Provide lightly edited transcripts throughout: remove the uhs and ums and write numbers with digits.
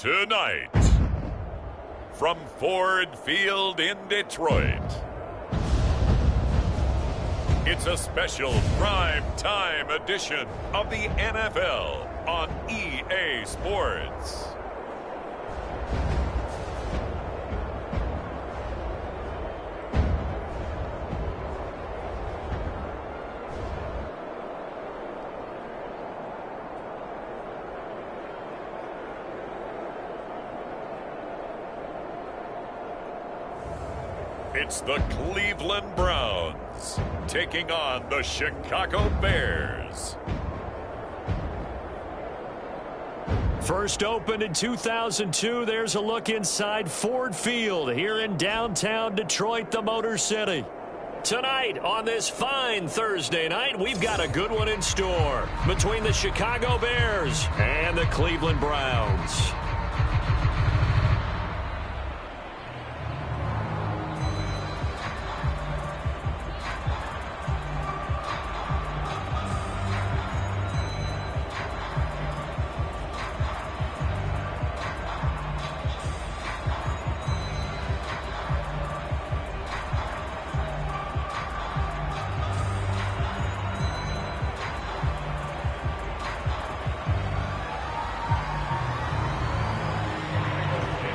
Tonight, from Ford Field in Detroit, it's a special prime time edition of the NFL on EA Sports. It's the Cleveland Browns taking on the Chicago Bears. First opened in 2002, there's a look inside Ford Field here in downtown Detroit, the Motor City. Tonight, on this fine Thursday night, we've got a good one in store between the Chicago Bears and the Cleveland Browns.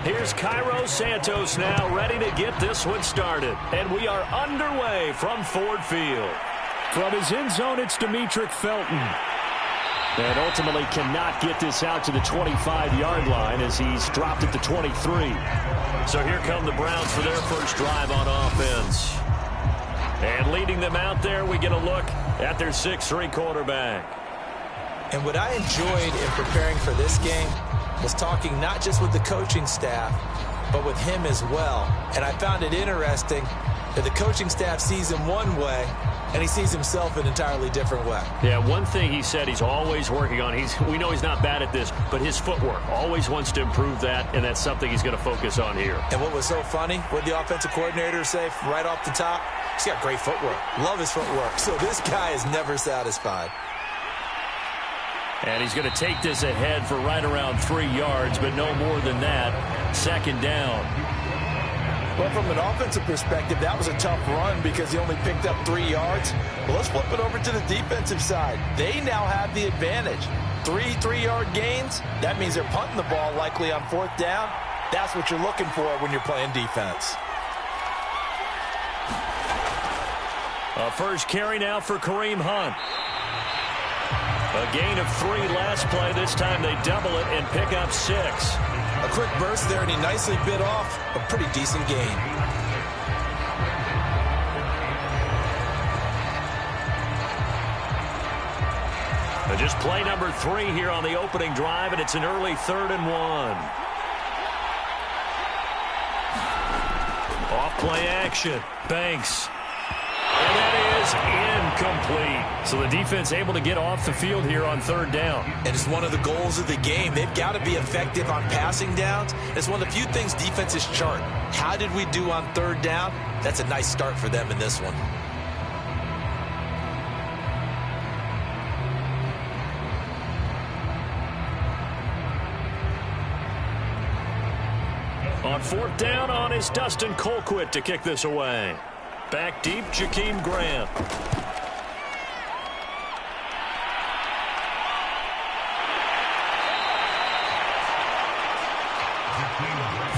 Here's Cairo Santos now ready to get this one started. And we are underway from Ford Field. From his end zone, it's Demetric Felton. And ultimately cannot get this out to the 25-yard line as he's dropped at the 23. So here come the Browns for their first drive on offense. And leading them out there, we get a look at their 6'3" quarterback. And what I enjoyed in preparing for this game was talking not just with the coaching staff, but with him as well. And I found it interesting that the coaching staff sees him one way, and he sees himself an entirely different way. Yeah, one thing he said he's always working on, we know he's not bad at this, but his footwork, always wants to improve that, and that's something he's going to focus on here. And what was so funny, what did the offensive coordinator say right off the top? He's got great footwork. Love his footwork. So this guy is never satisfied. And he's going to take this ahead for right around 3 yards, but no more than that. Second down. Well, from an offensive perspective, that was a tough run because he only picked up 3 yards. Well, let's flip it over to the defensive side. They now have the advantage. 3-3-yard gains. That means they're punting the ball likely on 4th down. That's what you're looking for when you're playing defense. A first carry now for Kareem Hunt. A gain of 3 last play. This time they double it and pick up 6. A quick burst there, and he nicely bit off a pretty decent gain. Just play number 3 here on the opening drive, and it's an early 3rd and 1. Off play action. Banks. And that is incomplete. So the defense able to get off the field here on 3rd down. And it's one of the goals of the game. They've got to be effective on passing downs. It's one of the few things defenses chart. How did we do on 3rd down? That's a nice start for them in this one. On 4th down on is Dustin Colquitt to kick this away. Back deep, Jakeem Grant.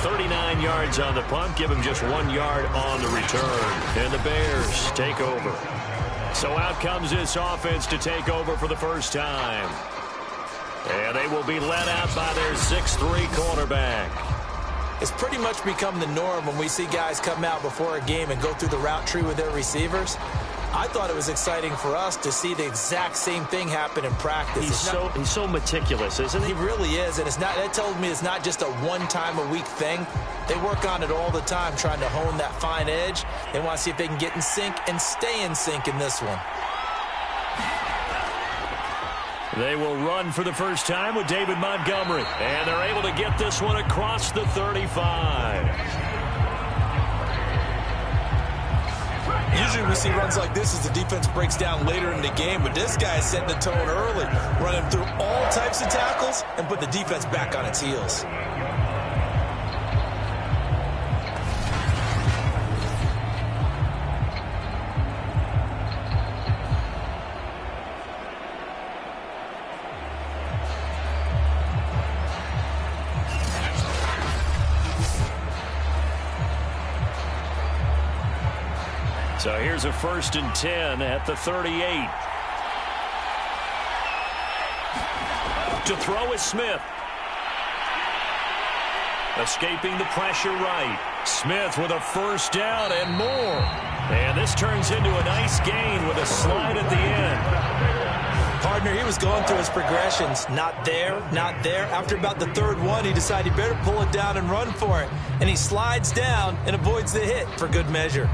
$39 yards on the punt, give him just 1 yard on the return. And the Bears take over. So out comes this offense to take over for the first time. And they will be led out by their 6'3" quarterback. It's pretty much become the norm when we see guys come out before a game and go through the route tree with their receivers. I thought it was exciting for us to see the exact same thing happen in practice. He's so meticulous, isn't he? He really is, and that tells me it's not just a one-time-a-week thing. They work on it all the time, trying to hone that fine edge. They want to see if they can get in sync and stay in sync in this one. They will run for the first time with David Montgomery. And they're able to get this one across the 35. Usually we see runs like this as the defense breaks down later in the game, but this guy is setting the tone early, running through all types of tackles and put the defense back on its heels. So here's a 1st and 10 at the 38. To throw is Smith. Escaping the pressure right. Smith with a 1st down and more. And this turns into a nice gain with a slide at the end. Partner, he was going through his progressions. Not there, not there. After about the 3rd one, he decided he better pull it down and run for it. And he slides down and avoids the hit for good measure.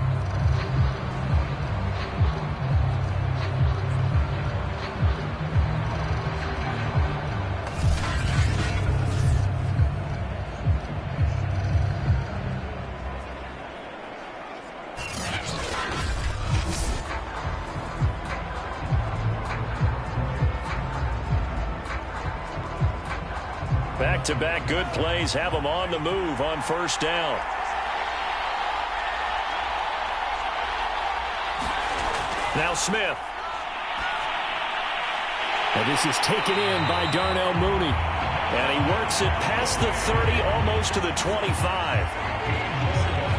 Back-to-back good plays have them on the move on 1st down. Now Smith. And this is taken in by Darnell Mooney. And he works it past the 30, almost to the 25.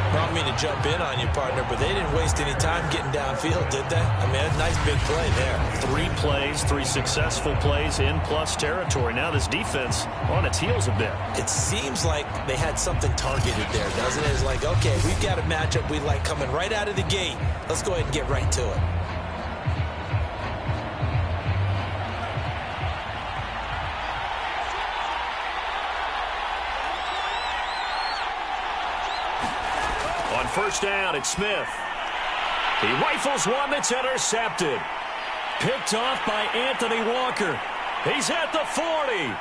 I don't mean to jump in on you, partner, but they didn't waste any time getting downfield, did they? I mean, a nice big play there. 3 plays, 3 successful plays in plus territory. Now this defense on its heels a bit. It seems like they had something targeted there, doesn't it? It's like, okay, we've got a matchup we like coming right out of the gate. Let's go ahead and get right to it. On 1st down, it's Smith. He rifles one that's intercepted. Picked off by Anthony Walker. He's at the 40,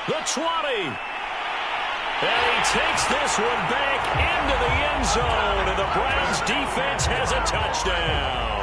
the 20. And he takes this one back into the end zone, and the Browns defense has a touchdown.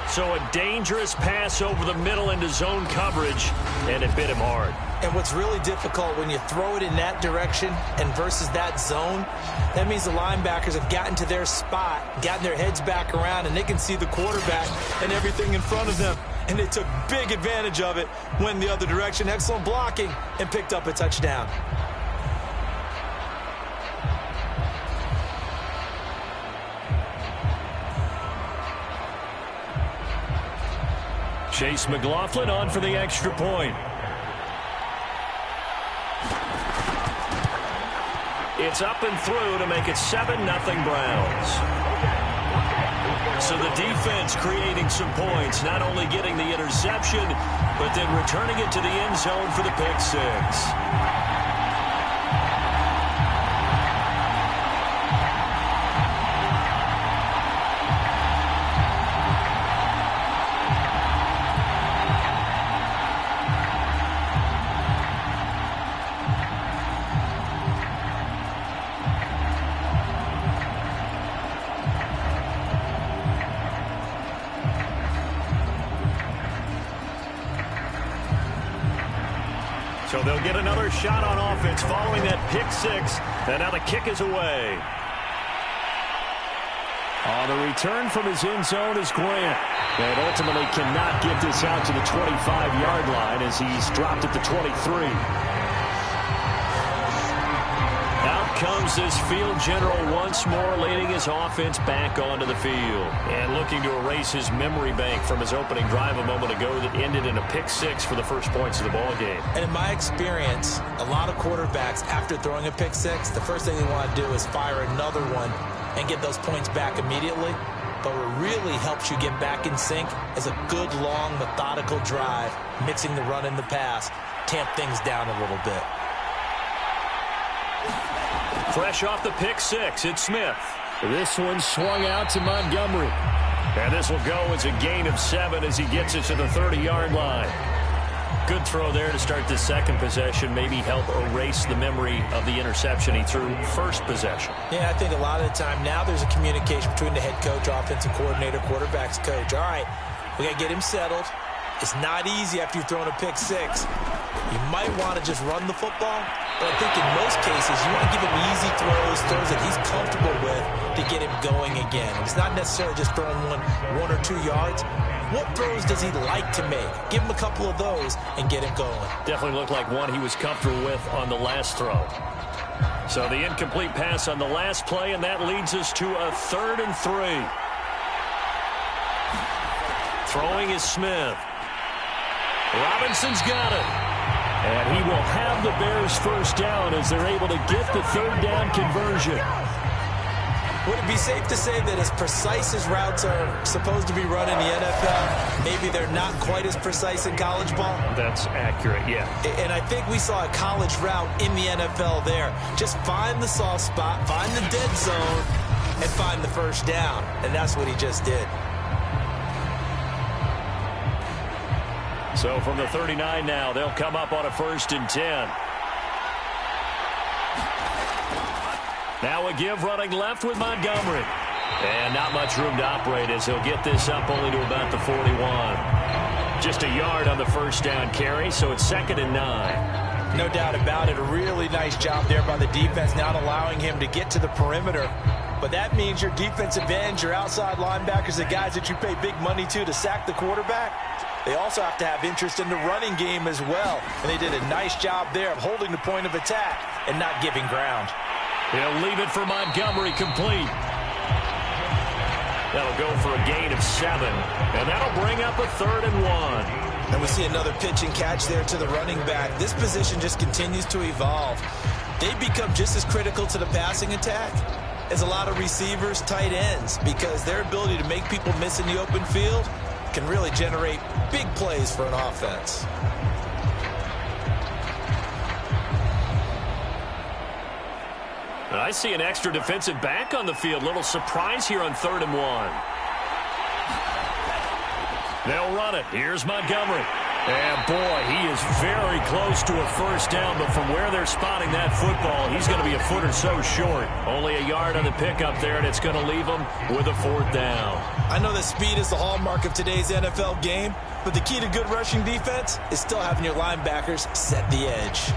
So a dangerous pass over the middle into zone coverage, and it bit him hard. And what's really difficult when you throw it in that direction and versus that zone, that means the linebackers have gotten to their spot, gotten their heads back around, and they can see the quarterback and everything in front of them. And they took big advantage of it, went the other direction, excellent blocking, and picked up a touchdown. Chase McLaughlin on for the extra point. It's up and through to make it 7-0 Browns. So the defense creating some points, not only getting the interception, but then returning it to the end zone for the pick 6. So they'll get another shot on offense following that pick 6. And now the kick is away. On the return from his end zone is Grant. And ultimately cannot get this out to the 25-yard line as he's dropped at the 23. Out comes this field general once more, leading his offense back onto the field. And looking to erase his memory bank from his opening drive a moment ago that ended in a pick 6 for the first points of the ball game. And in my experience, a lot of quarterbacks, after throwing a pick 6, the first thing they want to do is fire another one and get those points back immediately. But what really helps you get back in sync is a good, long, methodical drive, mixing the run and the pass, tamp things down a little bit. Fresh off the pick 6, it's Smith. This one swung out to Montgomery. And this will go as a gain of 7 as he gets it to the 30-yard line. Good throw there to start the second possession. Maybe help erase the memory of the interception he threw first possession. Yeah, I think a lot of the time now there's a communication between the head coach, offensive coordinator, quarterback's coach. All right, we got to get him settled. It's not easy after you've thrown a pick six. You might want to just run the football, but I think in most cases you want to give him easy throws that he's comfortable with to get him going again. It's not necessarily just throwing one or 2 yards. What throws does he like to make? Give him a couple of those and get him going. Definitely looked like one he was comfortable with on the last throw. So the incomplete pass on the last play, and that leads us to a 3rd and 3. Throwing is Smith. Robinson's got it. And he will have the Bears first down as they're able to get the 3rd down conversion. Would it be safe to say that as precise as routes are supposed to be run in the NFL, maybe they're not quite as precise in college ball? That's accurate, yeah. And I think we saw a college route in the NFL there. Just find the soft spot, find the dead zone, and find the first down. And that's what he just did. So from the 39 now, they'll come up on a 1st and 10. Now a give running left with Montgomery. And not much room to operate as he'll get this up only to about the 41. Just a yard on the first down carry, so it's 2nd and 9. No doubt about it. A really nice job there by the defense, not allowing him to get to the perimeter. But that means your defensive ends, your outside linebackers, the guys that you pay big money to sack the quarterback, they also have to have interest in the running game as well. And they did a nice job there of holding the point of attack and not giving ground. He'll leave it for Montgomery, complete. That'll go for a gain of 7. And that'll bring up a 3rd and 1. And we see another pitch and catch there to the running back. This position just continues to evolve. They become just as critical to the passing attack as a lot of receivers, tight ends, because their ability to make people miss in the open field can really generate big plays for an offense. I see an extra defensive back on the field. Little surprise here on 3rd and 1. They'll run it. Here's Montgomery. And, boy, he is very close to a first down, but from where they're spotting that football, he's going to be a foot or so short. Only a yard on the pickup there, and it's going to leave him with a 4th down. I know that speed is the hallmark of today's NFL game, but the key to good rushing defense is still having your linebackers set the edge.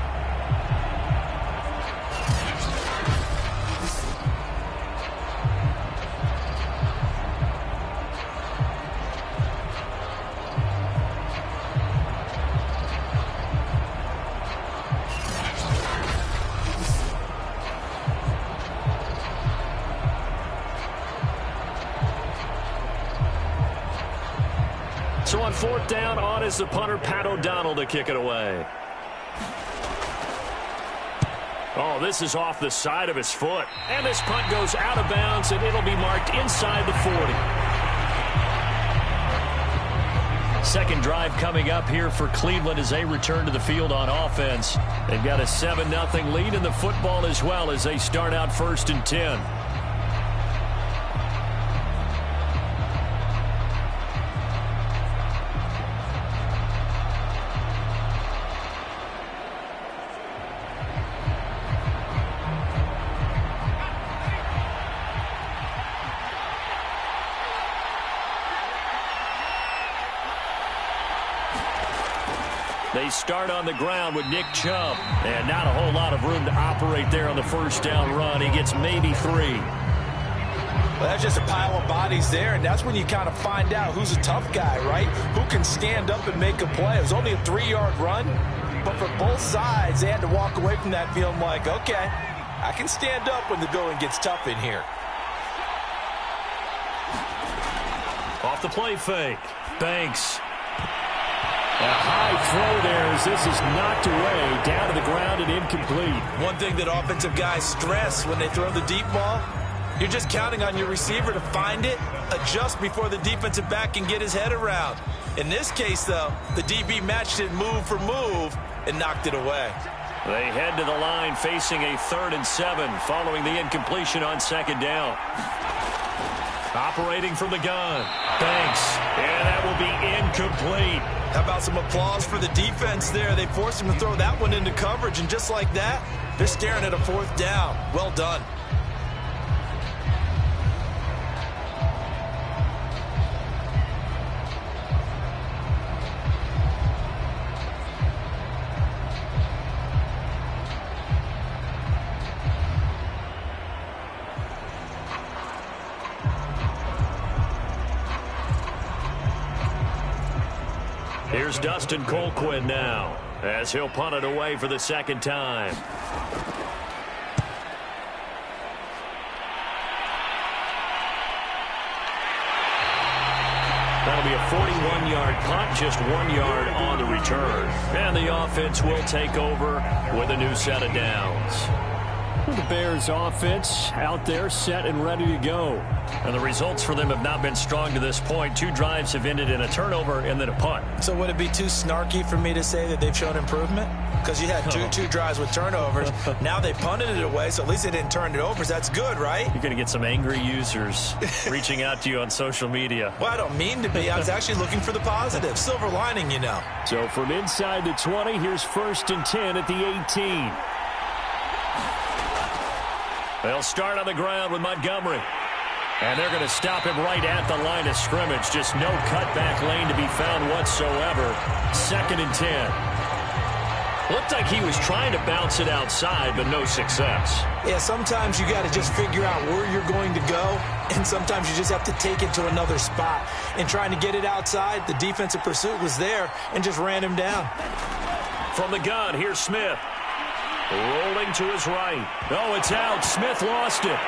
So on 4th down, on is the punter, Pat O'Donnell, to kick it away. Oh, this is off the side of his foot. And this punt goes out of bounds, and it'll be marked inside the 40. Second drive coming up here for Cleveland as they return to the field on offense. They've got a 7-0 lead in the football as well as they start out 1st and 10. They start on the ground with Nick Chubb. And not a whole lot of room to operate there on the first down run. He gets maybe 3. Well, that's just a pile of bodies there, and that's when you kind of find out who's a tough guy, right? Who can stand up and make a play. It was only a 3-yard run, but for both sides, they had to walk away from that feeling like, okay, I can stand up when the going gets tough in here. Off the play fake. Banks. A high throw there as this is knocked away, down to the ground and incomplete. One thing that offensive guys stress when they throw the deep ball, you're just counting on your receiver to find it, adjust before the defensive back can get his head around. In this case, though, the DB matched it move for move and knocked it away. They head to the line facing a 3rd and 7 following the incompletion on 2nd down. Operating from the gun. Banks. And that will be incomplete. How about some applause for the defense there? They forced him to throw that one into coverage, and just like that, they're staring at a 4th down. Well done. Here's Dustin Colquitt now, as he'll punt it away for the 2nd time. That'll be a 41-yard punt, just 1 yard on the return. And the offense will take over with a new set of downs. The Bears offense out there set and ready to go. And the results for them have not been strong to this point. 2 drives have ended in a turnover and then a punt. So would it be too snarky for me to say that they've shown improvement? Because you had two drives with turnovers. Now they punted it away, so at least they didn't turn it over. So that's good, right? You're going to get some angry users reaching out to you on social media. Well, I don't mean to be. I was actually looking for the positive. Silver lining, you know. So from inside the 20, here's 1st and 10 at the 18. They'll start on the ground with Montgomery. And they're going to stop him right at the line of scrimmage. Just no cutback lane to be found whatsoever. 2nd and 10. Looked like he was trying to bounce it outside, but no success. Yeah, sometimes you got to just figure out where you're going to go, and sometimes you just have to take it to another spot. And trying to get it outside, the defensive pursuit was there and just ran him down. From the gun, here's Smith. Rolling to his right. Oh, it's out. Smith lost it.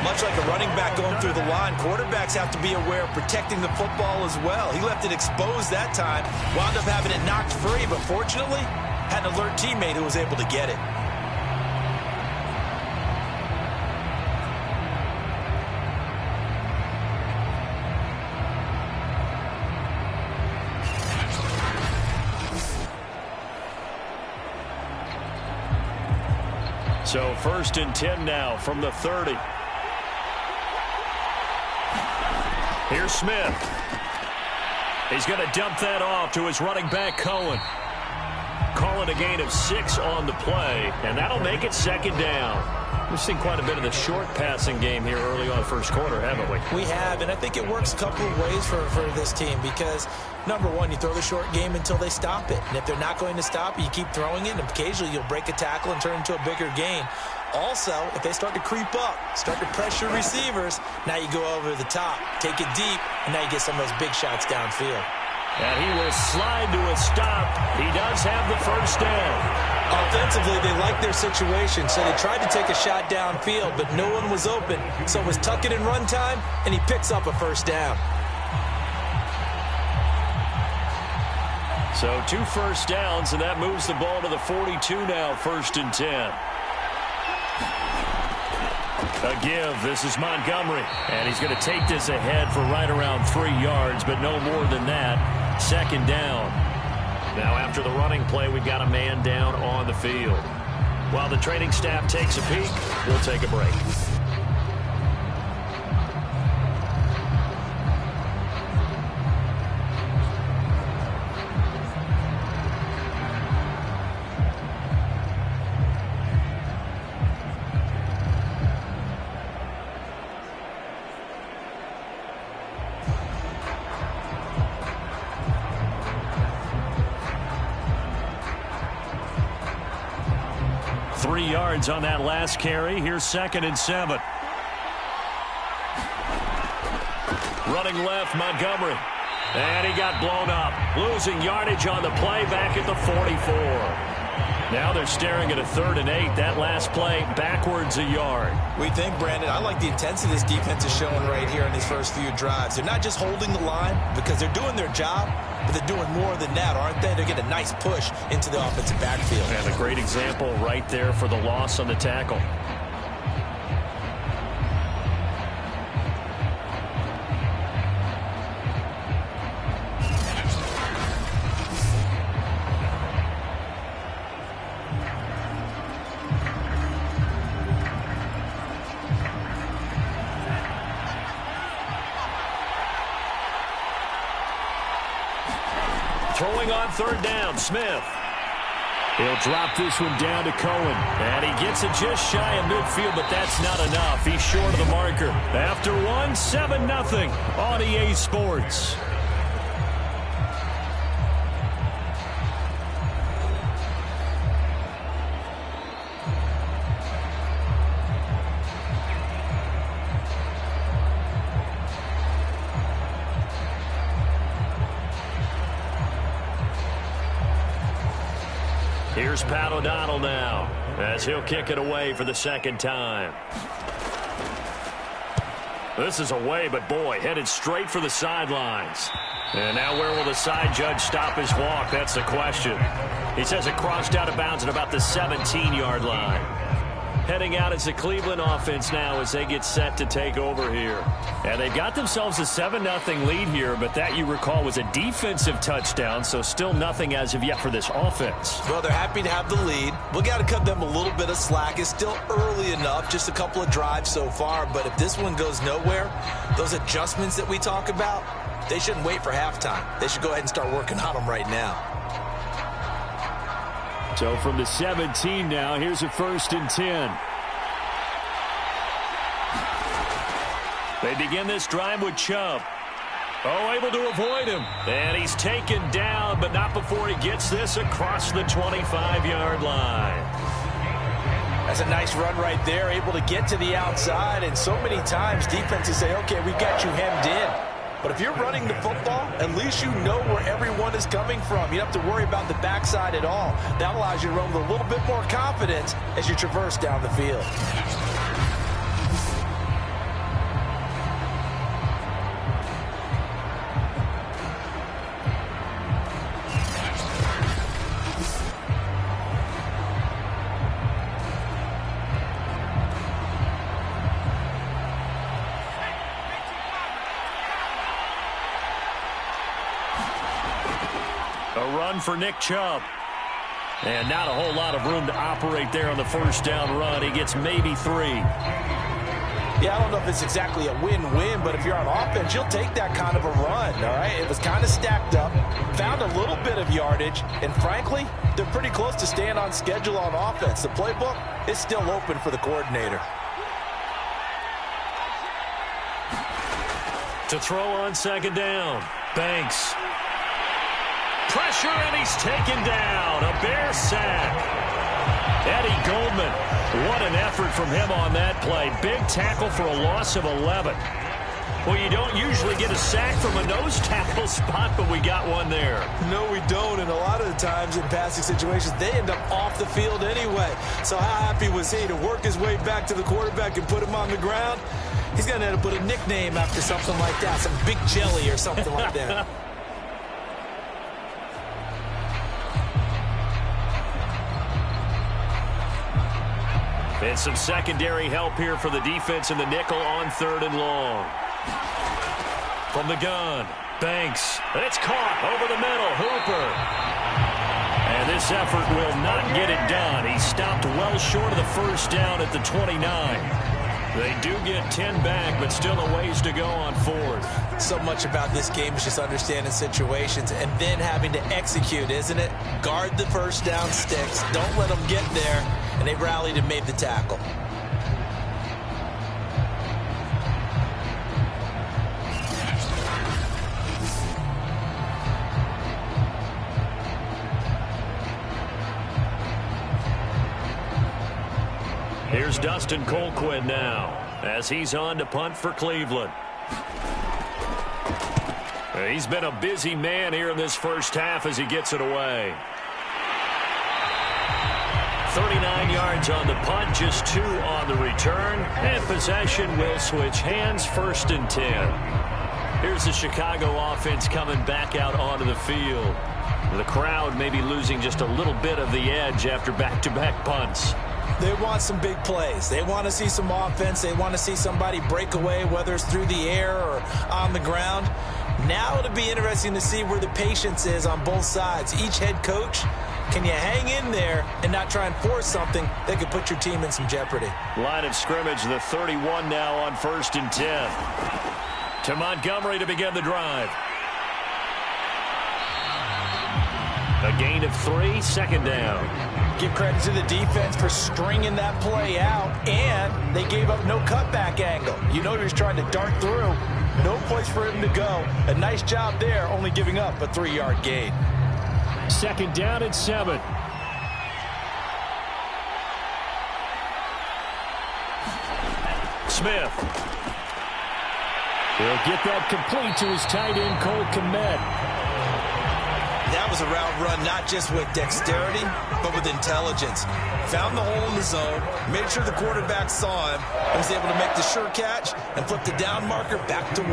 Much like a running back going through the line, quarterbacks have to be aware of protecting the football as well. He left it exposed that time, wound up having it knocked free, but fortunately, had an alert teammate who was able to get it. So 1st and 10 now from the 30. Here's Smith. He's going to dump that off to his running back, Cohen. Calling a gain of 6 on the play, and that'll make it 2nd down. We've seen quite a bit of the short passing game here early on 1st quarter, haven't we? We have, and I think it works a couple of ways for this team because, number one, you throw the short game until they stop it. And if they're not going to stop it, you keep throwing it, and occasionally you'll break a tackle and turn it into a bigger gain. Also, if they start to creep up, start to pressure receivers, now you go over the top, take it deep, and now you get some of those big shots downfield. And he will slide to a stop. He does have the 1st down. Offensively, they like their situation, so they tried to take a shot downfield, but no one was open. So it was tuck it and run time, and he picks up a 1st down. So 2 1st downs, and that moves the ball to the 42 now, 1st and 10. A give. This is Montgomery. And he's going to take this ahead for right around 3 yards, but no more than that. 2nd down. Now after the running play, we've got a man down on the field. While the training staff takes a peek, we'll take a break. Yards on that last carry. Here's 2nd and 7. Running left, Montgomery. And he got blown up. Losing yardage on the play back at the 44. Now they're staring at a 3rd and 8. That last play backwards a yard. We think, Brandon, I like the intensity this defense is showing right here in these first few drives. They're not just holding the line because they're doing their job, but they're doing more than that, aren't they? They're getting a nice push into the offensive backfield. And a great example right there for the loss on the tackle. Throwing on third down, Smith. He'll drop this one down to Cohen. And he gets it just shy of midfield, but that's not enough. He's short of the marker. After one, 7-0 on EA Sports. Here's Pat O'Donnell now, as he'll kick it away for the second time. This is away, but boy, headed straight for the sidelines. And now where will the side judge stop his walk? That's the question. He says it crossed out of bounds at about the 17-yard line. Heading out as the Cleveland offense now as they get set to take over here. And they've got themselves a 7-0 lead here, but that, you recall, was a defensive touchdown, so still nothing as of yet for this offense. Well, they're happy to have the lead. We got to cut them a little bit of slack. It's still early enough, just a couple of drives so far, but if this one goes nowhere, those adjustments that we talk about, they shouldn't wait for halftime. They should go ahead and start working on them right now. So from the 17 now, here's a 1st and 10. They begin this drive with Chubb. Oh, able to avoid him. And he's taken down, but not before he gets this across the 25-yard line. That's a nice run right there, able to get to the outside. And so many times defenses say, okay, we've got you hemmed in. But if you're running the football, at least you know where everyone is coming from. You don't have to worry about the backside at all. That allows you to run with a little bit more confidence as you traverse down the field. A run for Nick Chubb. And not a whole lot of room to operate there on the first down run. He gets maybe 3. Yeah, I don't know if it's exactly a win-win, but if you're on offense, you'll take that kind of a run, all right? It was kind of stacked up, found a little bit of yardage, and frankly, they're pretty close to staying on schedule on offense. The playbook is still open for the coordinator. To throw on second down, Banks. Pressure, and he's taken down. A Bear sack. Eddie Goldman, what an effort from him on that play. Big tackle for a loss of 11. Well, you don't usually get a sack from a nose tackle spot, but we got one there. No, we don't, and a lot of the times in passing situations, they end up off the field anyway. So how happy was he to work his way back to the quarterback and put him on the ground? He's going to end up put a nickname after something like that, some Big Jelly or something like that. And some secondary help here for the defense in the nickel on 3rd and long. From the gun, Banks. It's caught over the middle. Hooper. And this effort will not get it done. He stopped well short of the first down at the 29. They do get 10 back, but still a ways to go on 4th. So much about this game is just understanding situations and then having to execute, isn't it? Guard the first down sticks. Don't let them get there. And they rallied and made the tackle. Here's Dustin Colquitt now as he's on to punt for Cleveland. He's been a busy man here in this first half as he gets it away. 39 yards on the punt, just 2 on the return, and possession will switch hands, 1st and 10. Here's the Chicago offense coming back out onto the field. The crowd may be losing just a little bit of the edge after back-to-back punts. They want some big plays. They want to see some offense. They want to see somebody break away, whether it's through the air or on the ground. Now it'll be interesting to see where the patience is on both sides. Each head coach, can you hang in there and not try and force something that could put your team in some jeopardy? Line of scrimmage, the 31 now on 1st and 10. To Montgomery to begin the drive. A gain of 3, second down. Give credit to the defense for stringing that play out, and they gave up no cutback angle. You know he was trying to dart through. No place for him to go. A nice job there, only giving up a 3-yard gain. Second down and 7. Smith. He'll get that complete to his tight end, Cole Kmet. That was a route run not just with dexterity, but with intelligence. Found the hole in the zone, made sure the quarterback saw him, and was able to make the sure catch and flip the down marker back to 1.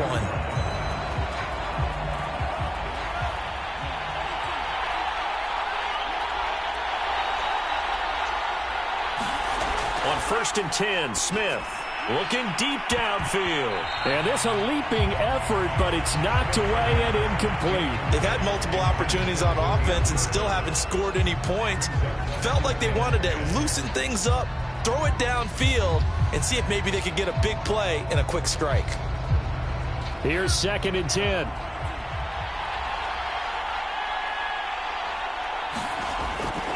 On 1st and 10, Smith. Looking deep downfield. And this a leaping effort, but it's knocked away and incomplete. They've had multiple opportunities on offense and still haven't scored any points. Felt like they wanted to loosen things up, throw it downfield, and see if maybe they could get a big play and a quick strike. Here's 2nd and 10.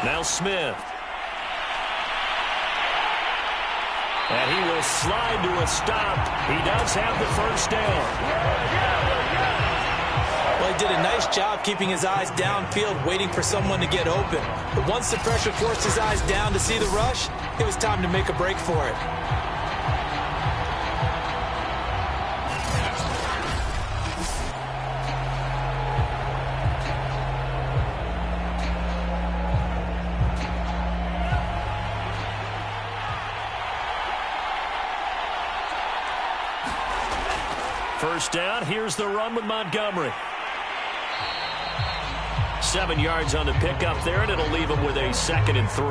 Now Smith. And he will slide to a stop. He does have the first down. Well, he did a nice job keeping his eyes downfield, waiting for someone to get open. But once the pressure forced his eyes down to see the rush, it was time to make a break for it. First down, here's the run with Montgomery. 7 yards on the pickup there, and it'll leave him with a 2nd and 3.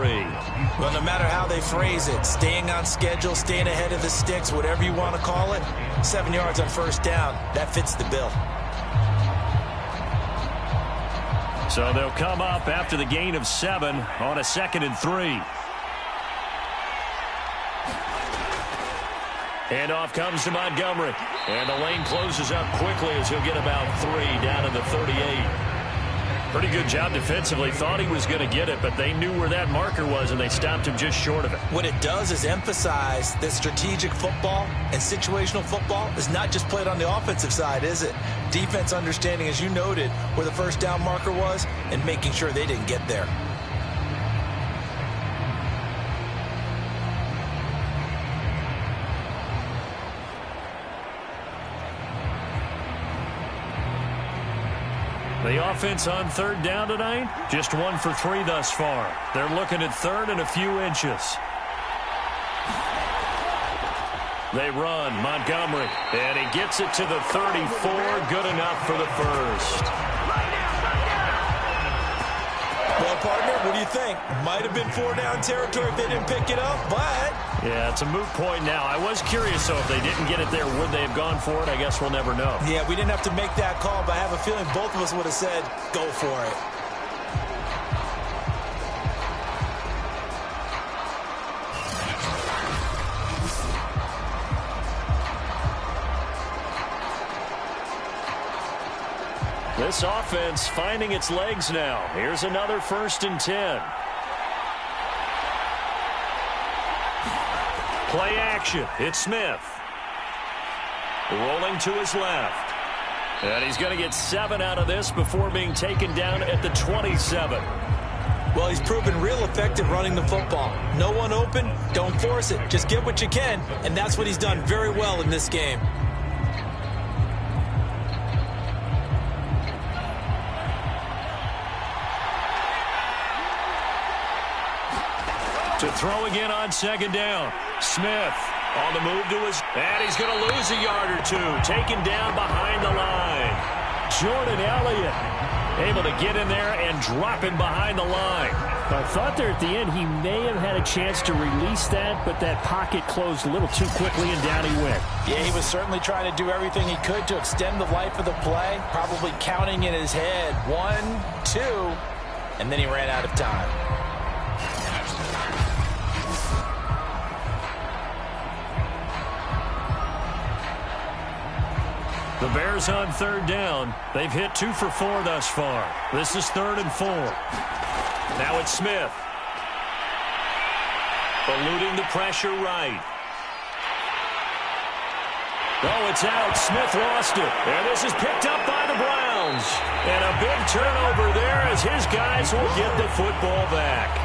Well, no matter how they phrase it, staying on schedule, staying ahead of the sticks, whatever you want to call it, 7 yards on first down, that fits the bill. So they'll come up after the gain of 7 on a 2nd and 3. Handoff comes to Montgomery. And the lane closes up quickly as he'll get about 3 down to the 38. Pretty good job defensively. Thought he was going to get it, but they knew where that marker was, and they stopped him just short of it. What it does is emphasize that strategic football and situational football is not just played on the offensive side, is it? Defense understanding, as you noted, where the first down marker was and making sure they didn't get there. The offense on 3rd down tonight, just 1 for 3 thus far. They're looking at 3rd and a few inches. They run, Montgomery, and he gets it to the 34, good enough for the first. Well, partner, what do you think? Might have been 4-down territory if they didn't pick it up, but... Yeah, it's a moot point now. I was curious, so if they didn't get it there, would they have gone for it? I guess we'll never know. Yeah, we didn't have to make that call, but I have a feeling both of us would have said, go for it. This offense finding its legs now. Here's another 1st and 10. Play action. It's Smith. Rolling to his left. And he's going to get 7 out of this before being taken down at the 27. Well, he's proven real effective running the football. No one open, don't force it. Just get what you can, and that's what he's done very well in this game. To throw again on 2nd down. Smith on the move to his... And he's going to lose a yard or 2. Taken down behind the line. Jordan Elliott able to get in there and drop him behind the line. I thought there at the end he may have had a chance to release that, but that pocket closed a little too quickly and down he went. Yeah, he was certainly trying to do everything he could to extend the life of the play, probably counting in his head 1, 2, and then he ran out of time. The Bears on third down. They've hit 2 for 4 thus far. This is 3rd and 4. Now it's Smith. Eluding the pressure right. Oh, it's out. Smith lost it. And this is picked up by the Browns. And a big turnover there as his guys will get the football back.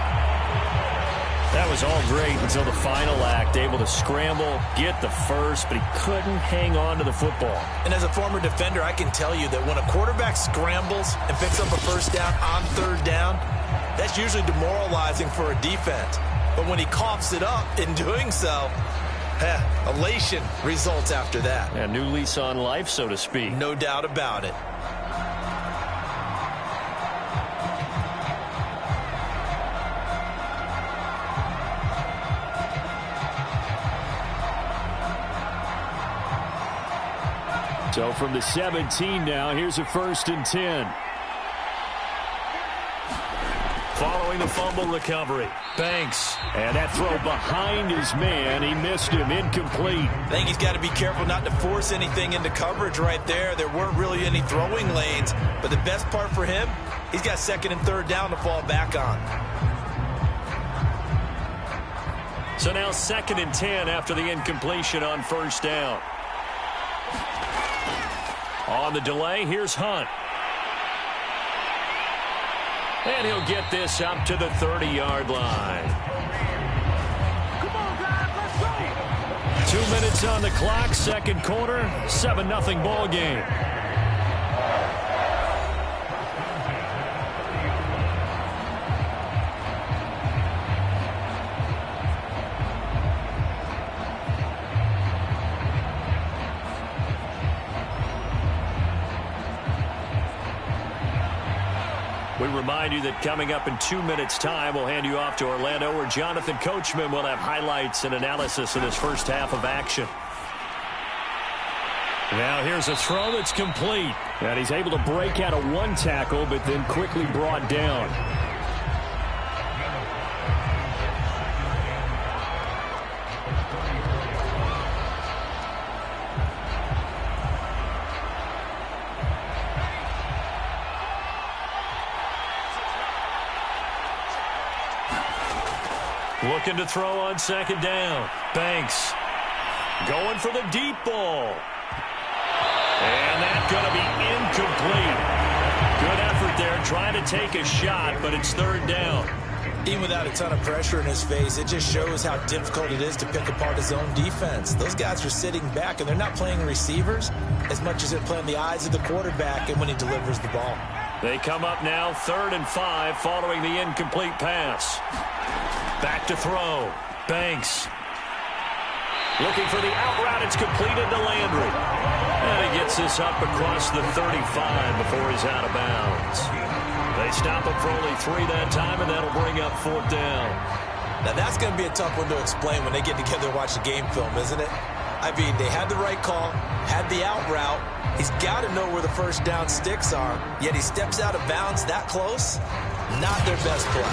That was all great until the final act, able to scramble, get the first, but he couldn't hang on to the football. And as a former defender, I can tell you that when a quarterback scrambles and picks up a first down on 3rd down, that's usually demoralizing for a defense. But when he coughs it up in doing so, elation results after that. A new lease on life, so to speak. No doubt about it. So from the 17 now, here's a 1st and 10. Following the fumble recovery, Banks. And that throw behind his man, he missed him, incomplete. I think he's got to be careful not to force anything into coverage right there. There weren't really any throwing lanes, but the best part for him, he's got 2nd and 3rd down to fall back on. So now 2nd and 10 after the incompletion on 1st down. On the delay, here's Hunt. And he'll get this up to the 30-yard line. Come on, guys, let's go. 2 minutes on the clock, 2nd quarter, 7-0 ball game. We remind you that coming up in 2 minutes' time, we'll hand you off to Orlando, where Jonathan Coachman will have highlights and analysis of this first half of action. Now here's a throw that's complete. And he's able to break out of 1 tackle, but then quickly brought down. Looking to throw on 2nd down. Banks going for the deep ball. And that's going to be incomplete. Good effort there trying to take a shot, but it's 3rd down. Even without a ton of pressure in his face, it just shows how difficult it is to pick apart his own defense. Those guys are sitting back, and they're not playing receivers as much as they're playing the eyes of the quarterback and when he delivers the ball. They come up now 3rd and 5 following the incomplete pass. Back to throw. Banks. Looking for the out route. It's completed to Landry. And he gets this up across the 35 before he's out of bounds. They stop him for only 3 that time, and that'll bring up 4th down. Now, that's going to be a tough one to explain when they get together and watch the game film, isn't it? I mean, they had the right call, had the out route. He's got to know where the first down sticks are, yet he steps out of bounds that close. Not their best play.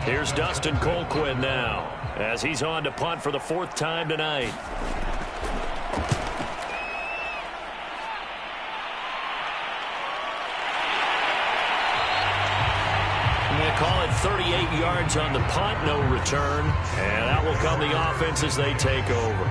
Here's Dustin Colquitt now, as he's on to punt for the 4th time tonight. I'm going to call it 38 yards on the punt, no return. And that will come the offense as they take over.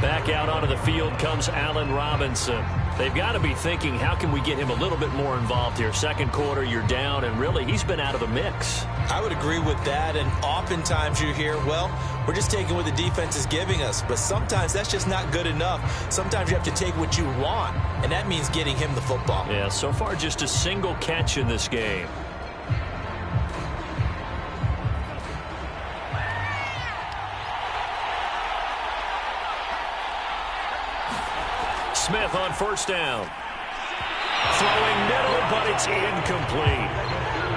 Back out onto the field comes Allen Robinson. They've got to be thinking, how can we get him a little bit more involved here? 2nd quarter, you're down, and really, he's been out of the mix. I would agree with that, and oftentimes you hear, well, we're just taking what the defense is giving us, but sometimes that's just not good enough. Sometimes you have to take what you want, and that means getting him the football. Yeah, so far just a single catch in this game. Smith on 1st down. Throwing middle, but it's incomplete.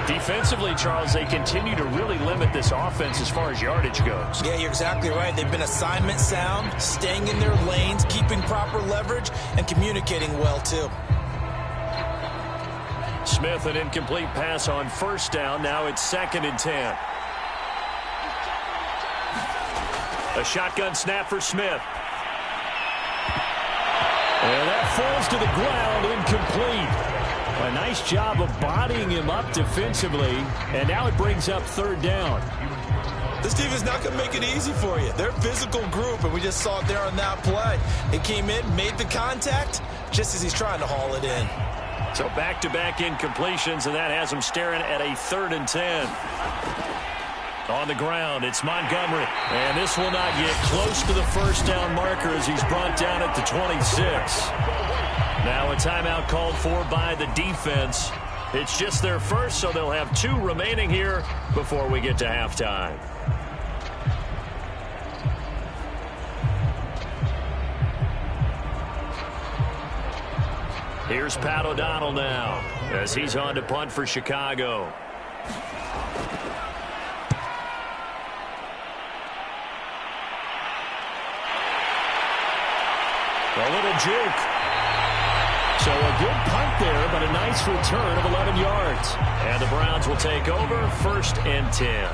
Defensively, Charles, they continue to really limit this offense as far as yardage goes. Yeah, you're exactly right. They've been assignment sound, staying in their lanes, keeping proper leverage, and communicating well, too. Smith, an incomplete pass on first down. Now it's 2nd and 10. A shotgun snap for Smith. And that falls to the ground, incomplete. A nice job of bodying him up defensively, and now it brings up 3rd down. This team is not going to make it easy for you. They're a physical group, and we just saw it there on that play. It came in, made the contact, just as he's trying to haul it in. So back-to-back incompletions, and that has him staring at a 3rd and 10. On the ground, it's Montgomery. And this will not get close to the first down marker as he's brought down at the 26. Now a timeout called for by the defense. It's just their first, so they'll have 2 remaining here before we get to halftime. Here's Pat O'Donnell now as he's on to punt for Chicago. A little juke. So a good punt there, but a nice return of 11 yards. And the Browns will take over 1st and 10.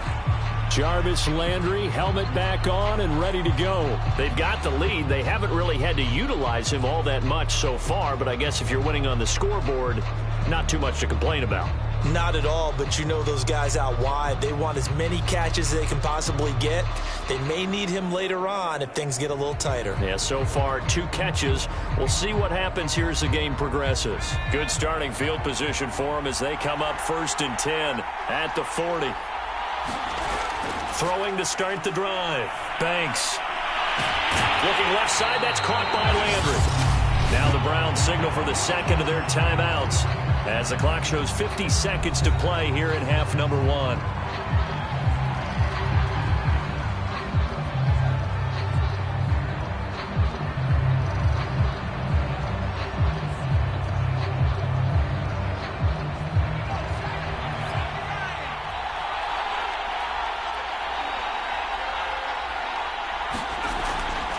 Jarvis Landry, helmet back on and ready to go. They've got the lead. They haven't really had to utilize him all that much so far, but I guess if you're winning on the scoreboard, not too much to complain about. Not at all, but you know those guys out wide. They want as many catches as they can possibly get. They may need him later on if things get a little tighter. Yeah, so far 2 catches. We'll see what happens here as the game progresses. Good starting field position for them as they come up 1st and 10 at the 40. Throwing to start the drive. Banks. Looking left side, that's caught by Landry. Now the Browns signal for the 2nd of their timeouts as the clock shows 50 seconds to play here in half number 1.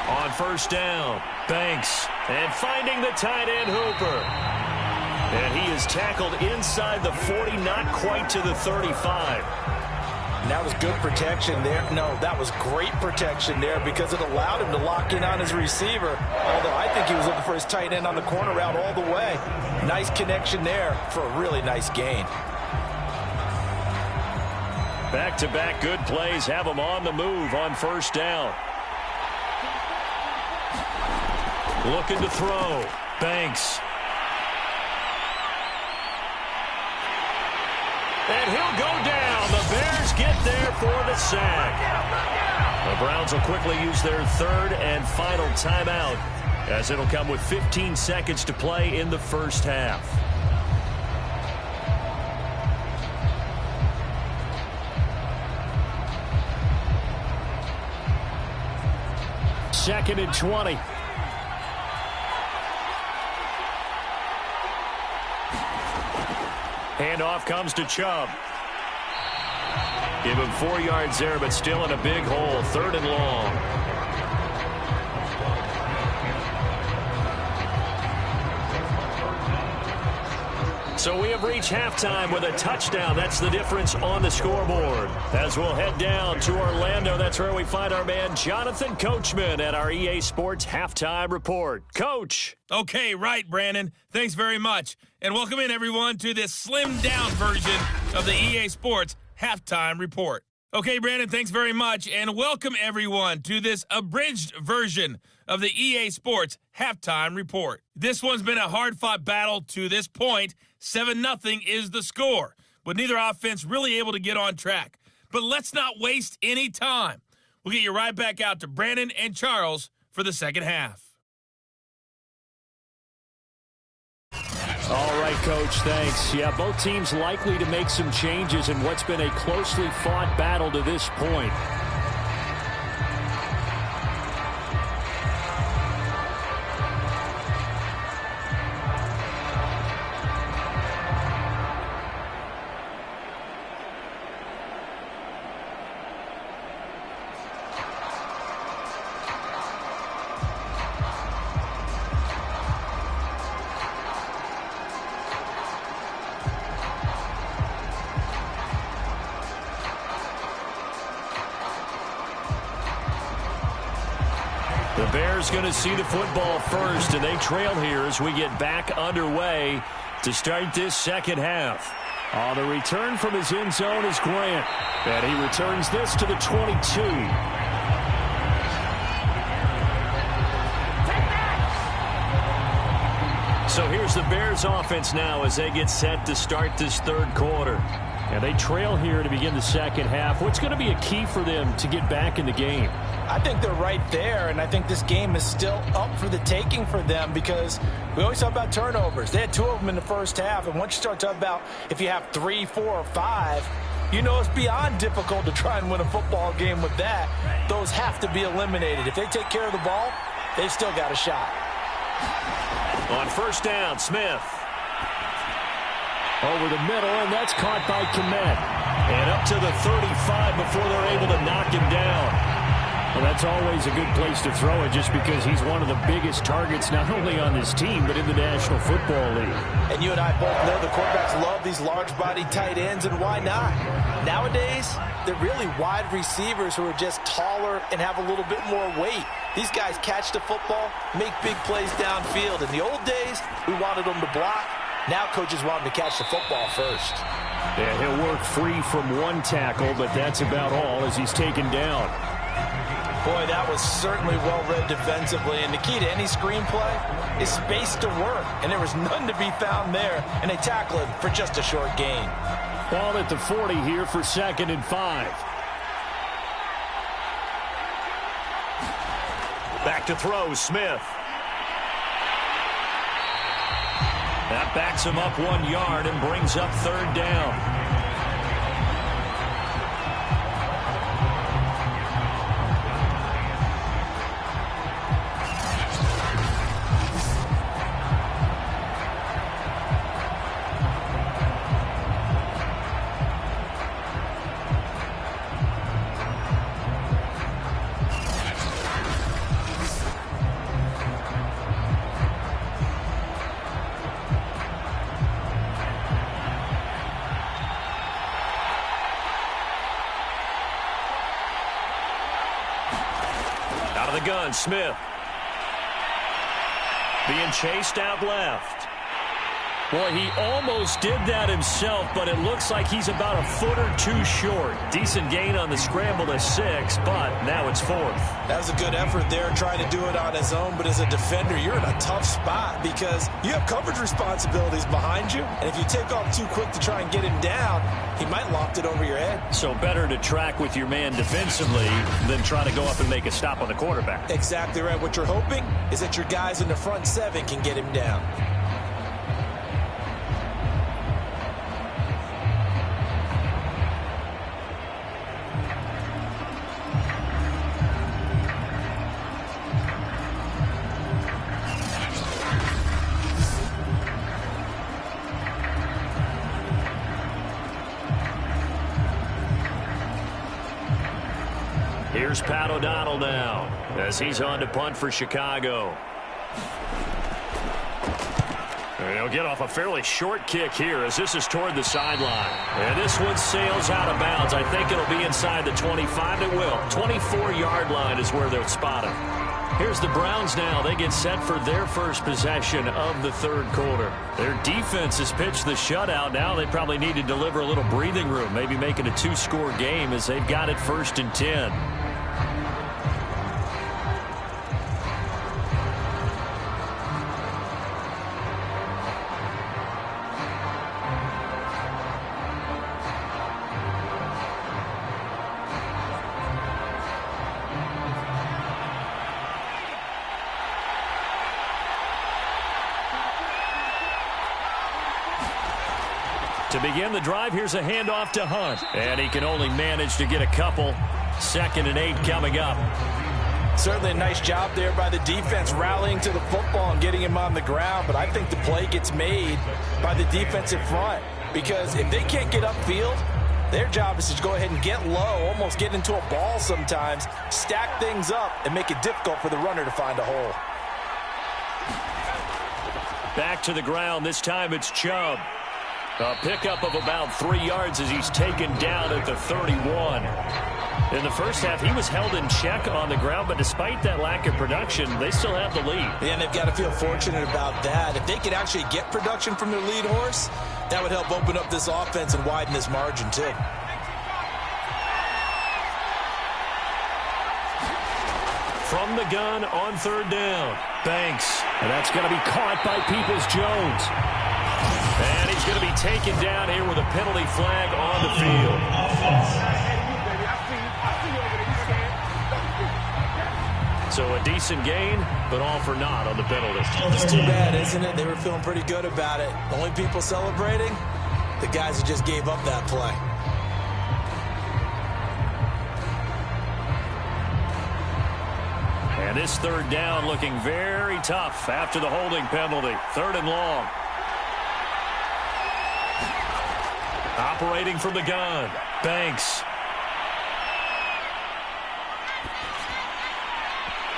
On first down, Banks, and finding the tight end Hooper. And he is tackled inside the 40, not quite to the 35. And that was good protection there. No, that was great protection there because it allowed him to lock in on his receiver. Although I think he was looking for his tight end on the corner route all the way. Nice connection there for a really nice gain. Back-to-back good plays have him on the move on first down. Looking to throw. Banks. And he'll go down. The Bears get there for the sack. The Browns will quickly use their 3rd and final timeout as it'll come with 15 seconds to play in the first half. Second and 20. Handoff comes to Chubb. Give him 4 yards there, but still in a big hole. 3rd and long. So we have reached halftime with a touchdown. That's the difference on the scoreboard. As we'll head down to Orlando, that's where we find our man Jonathan Coachman at our EA Sports Halftime Report. Coach. Okay, right, Brandon. Thanks very much. And welcome in, everyone, to this slimmed-down version of the EA Sports Halftime Report. Okay, Brandon, thanks very much. And welcome, everyone, to this abridged version of the EA Sports Halftime Report. This one's been a hard-fought battle to this point. 7-0 is the score, with neither offense really able to get on track. But let's not waste any time. We'll get you right back out to Brandon and Charles for the second half. All right, Coach, thanks. Yeah, both teams likely to make some changes in what's been a closely fought battle to this point. The Bears going to see the football first, and they trail here as we get back underway to start this second half. On the return from his end zone is Grant, and he returns this to the 22. So here's the Bears offense now as they get set to start this third quarter. And they trail here to begin the second half. What's going to be a key for them to get back in the game? I think they're right there, and I think this game is still up for the taking for them because we always talk about turnovers. They had 2 of them in the first half, and once you start talking about if you have 3, 4, or 5, you know it's beyond difficult to try and win a football game with that. Those have to be eliminated. If they take care of the ball, they've still got a shot. On first down, Smith. Over the middle, and that's caught by Kmet. And up to the 35 before they're able to knock him down. Well, that's always a good place to throw it just because he's one of the biggest targets not only on this team but in the National Football League. And you and I both know the quarterbacks love these large-bodied tight ends, and why not? Nowadays, they're really wide receivers who are just taller and have a little bit more weight. These guys catch the football, make big plays downfield. In the old days, we wanted them to block. Now coaches want them to catch the football first. Yeah, he'll work free from one tackle, but that's about all as he's taken down. Boy, that was certainly well-read defensively, and the key to any screenplay is space to work, and there was none to be found there, and they tackle it for just a short gain. Ball at the 40 here for 2nd and 5. Back to throw, Smith. That backs him up 1 yard and brings up 3rd down. Out of the gun, Smith. Being chased out left. Boy, he almost did that himself, but it looks like he's about a foot or 2 short. Decent gain on the scramble to 6, but now it's 4th. That was a good effort there, trying to do it on his own, but as a defender, you're in a tough spot because you have coverage responsibilities behind you, and if you take off too quick to try and get him down, he might loft it over your head. So better to track with your man defensively than try to go up and make a stop on the quarterback. Exactly right. What you're hoping is that your guys in the front 7 can get him down. Here's Pat O'Donnell now as he's on to punt for Chicago. He'll get off a fairly short kick here as this is toward the sideline. And this one sails out of bounds. I think it'll be inside the 25. It will. 24-yard line is where they'll spot him. Here's the Browns now. They get set for their first possession of the third quarter. Their defense has pitched the shutout. Now they probably need to deliver a little breathing room, maybe make it a 2-score game as they've got it 1st and 10. To begin the drive, here's a handoff to Hunt. And he can only manage to get a couple. 2nd and 8 coming up. Certainly a nice job there by the defense rallying to the football and getting him on the ground. But I think the play gets made by the defensive front. Because if they can't get upfield, their job is to go ahead and get low, almost get into a ball sometimes, stack things up, and make it difficult for the runner to find a hole. Back to the ground. This time it's Chubb. A pickup of about 3 yards as he's taken down at the 31. In the first half, he was held in check on the ground, but despite that lack of production, they still have the lead. And they've got to feel fortunate about that. If they could actually get production from their lead horse, that would help open up this offense and widen this margin, too. From the gun on third down, Banks. And that's going to be caught by Peoples-Jones. And he's going to be taken down here with a penalty flag on the field. So a decent gain, but all for naught on the penalty. It's too bad, isn't it? They were feeling pretty good about it. The only people celebrating, the guys who just gave up that play. And this third down looking very tough after the holding penalty. Third and long. Operating from the gun, Banks.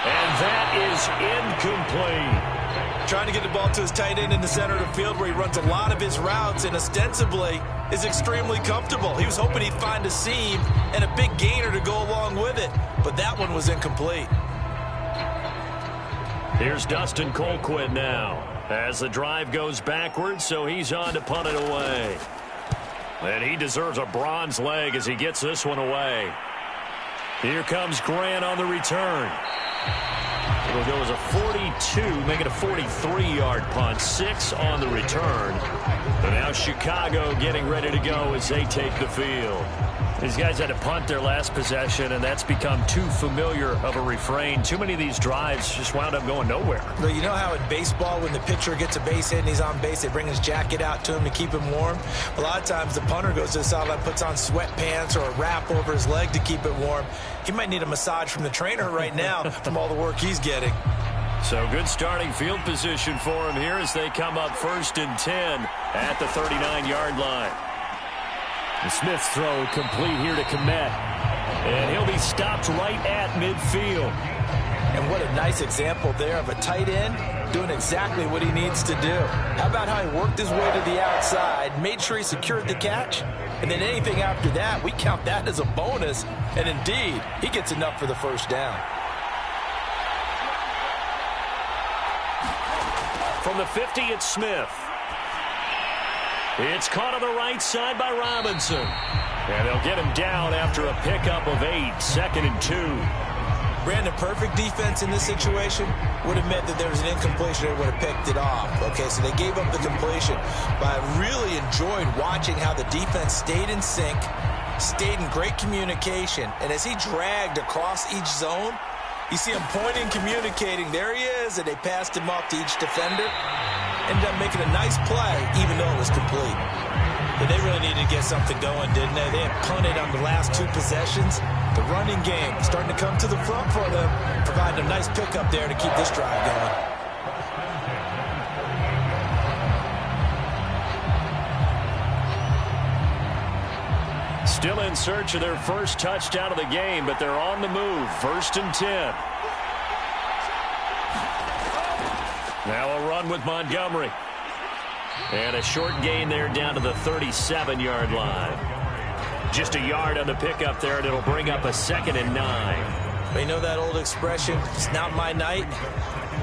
And that is incomplete. Trying to get the ball to his tight end in the center of the field where he runs a lot of his routes and ostensibly is extremely comfortable. He was hoping he'd find a seam and a big gainer to go along with it, but that one was incomplete. Here's Dustin Colquitt now as the drive goes backwards, so he's on to punt it away. And he deserves a bronze leg as he gets this one away. Here comes Grant on the return. It'll go as a 42, make it a 43-yard punt. 6 on the return. But now Chicago getting ready to go as they take the field. These guys had to punt their last possession, and that's become too familiar of a refrain. Too many of these drives just wound up going nowhere. But you know how in baseball, when the pitcher gets a base hit and he's on base, they bring his jacket out to him to keep him warm? A lot of times the punter goes to the sideline, puts on sweatpants or a wrap over his leg to keep it warm. He might need a massage from the trainer right now from all the work he's getting. So good starting field position for him here as they come up 1st and 10 at the 39-yard line. The Smith's throw complete here to Kmet. And he'll be stopped right at midfield. And what a nice example there of a tight end doing exactly what he needs to do. How about how he worked his way to the outside, made sure he secured the catch, and then anything after that, we count that as a bonus. And indeed, he gets enough for the first down. From the 50, it's Smith. It's caught on the right side by Robinson. And they'll get him down after a pickup of 8, 2nd and 2. Brandon, perfect defense in this situation would have meant that there was an incompletion. They would have picked it off. Okay, so they gave up the completion. But I really enjoyed watching how the defense stayed in sync, stayed in great communication. And as he dragged across each zone, you see him pointing, communicating. There he is, and they passed him off to each defender. Ended up making a nice play, even though it was complete. But they really needed to get something going, didn't they? They had punted on the last 2 possessions. The running game starting to come to the front for them, providing a nice pickup there to keep this drive going. Still in search of their first touchdown of the game, but they're on the move. 1st and 10. Now a run with Montgomery. And a short gain there down to the 37-yard line. Just a yard on the pickup there, and it'll bring up a 2nd and 9. But you know that old expression, it's not my night?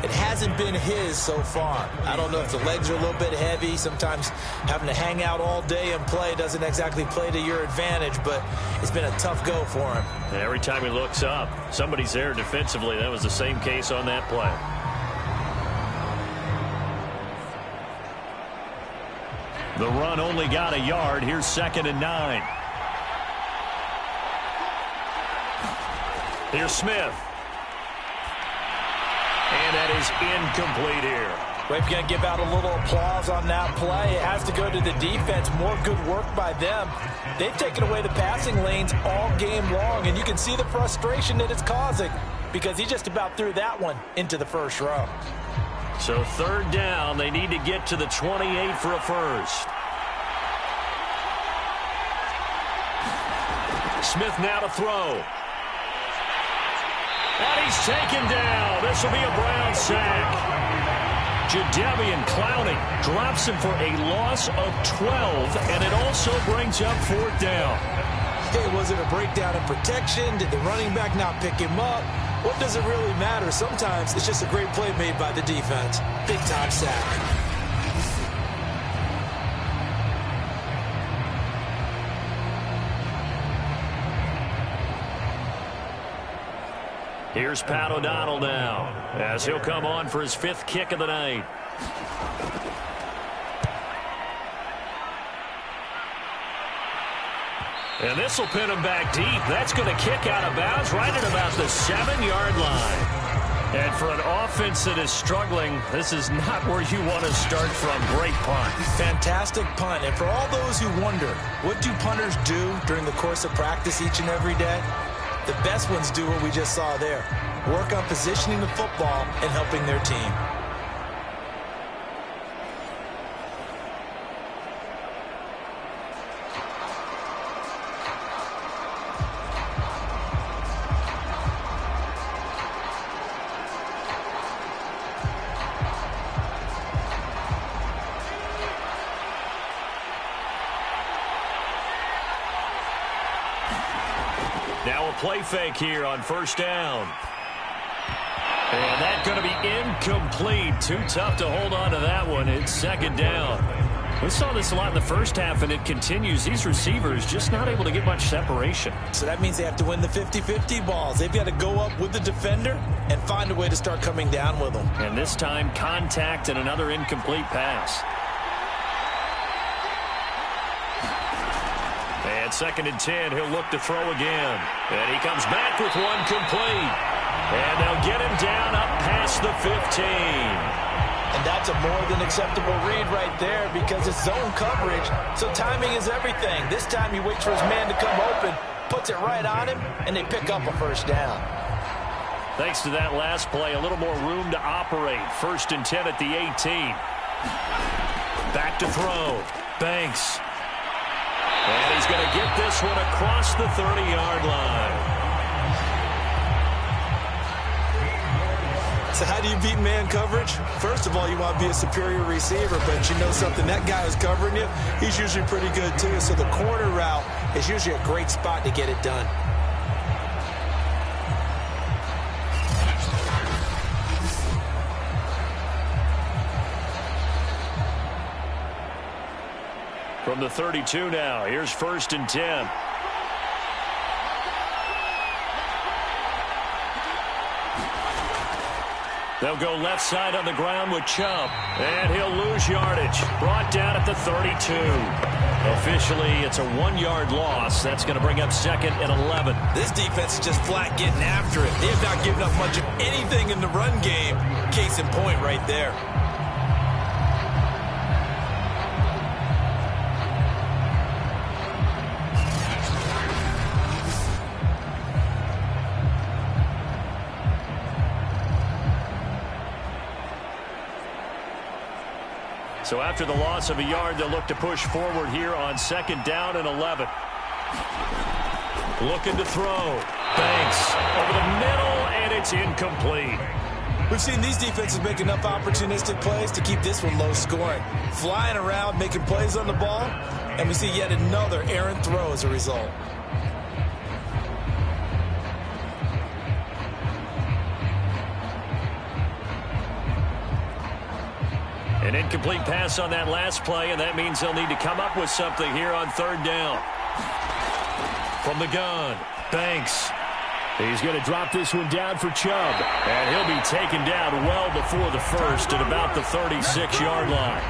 It hasn't been his so far. I don't know if the legs are a little bit heavy. Sometimes having to hang out all day and play doesn't exactly play to your advantage, but it's been a tough go for him. And every time he looks up, somebody's there defensively. That was the same case on that play. The run only got a yard. Here's 2nd and 9. Here's Smith. And that is incomplete here. We're going to give out a little applause on that play. It has to go to the defense. More good work by them. They've taken away the passing lanes all game long, and you can see the frustration that it's causing because he just about threw that one into the first row. So 3rd down, they need to get to the 28 for a first. Smith now to throw. And he's taken down. This will be a Brown sack. Jadeveon Clowney drops him for a loss of 12, and it also brings up 4th down. Okay, was it a breakdown in protection? Did the running back not pick him up? What does it really matter? Sometimes it's just a great play made by the defense. Big-time sack. Here's Pat O'Donnell now, as he'll come on for his 5th kick of the night. And this will pin him back deep. That's going to kick out of bounds right at about the 7-yard line. And for an offense that is struggling, this is not where you want to start from. Great punt. Fantastic punt. And for all those who wonder, what do punters do during the course of practice each and every day? The best ones do what we just saw there. Work on positioning the football and helping their team. Now a play fake here on 1st down. And that's going to be incomplete. Too tough to hold on to that one. It's 2nd down. We saw this a lot in the first half, and it continues. These receivers just not able to get much separation. So that means they have to win the 50-50 balls. They've got to go up with the defender and find a way to start coming down with them. And this time, contact and another incomplete pass. And 2nd and 10, he'll look to throw again. And he comes back with one complete. And they'll get him down up past the 15. And that's a more than acceptable read right there because it's zone coverage, so timing is everything. This time he waits for his man to come open, puts it right on him, and they pick up a 1st down. Thanks to that last play, a little more room to operate. 1st and 10 at the 18. Back to throw. Banks. And he's going to get this one across the 30-yard line. So how do you beat man coverage? First of all, you want to be a superior receiver, but you know something, that guy who's covering you, he's usually pretty good too. So the corner route is usually a great spot to get it done. From the 32 now, here's 1st and 10. They'll go left side on the ground with Chubb. And he'll lose yardage. Brought down at the 32. Officially, it's a 1-yard loss. That's going to bring up 2nd and 11. This defense is just flat getting after it. They have not given up much of anything in the run game. Case in point right there. So after the loss of a yard, they'll look to push forward here on 2nd down and 11. Looking to throw. Banks over the middle, and it's incomplete. We've seen these defenses make enough opportunistic plays to keep this one low scoring. Flying around, making plays on the ball, and we see yet another errant throw as a result. An incomplete pass on that last play, and that means they'll need to come up with something here on 3rd down. From the gun, Banks. He's going to drop this one down for Chubb. And he'll be taken down well before the 1st at about the 36-yard line.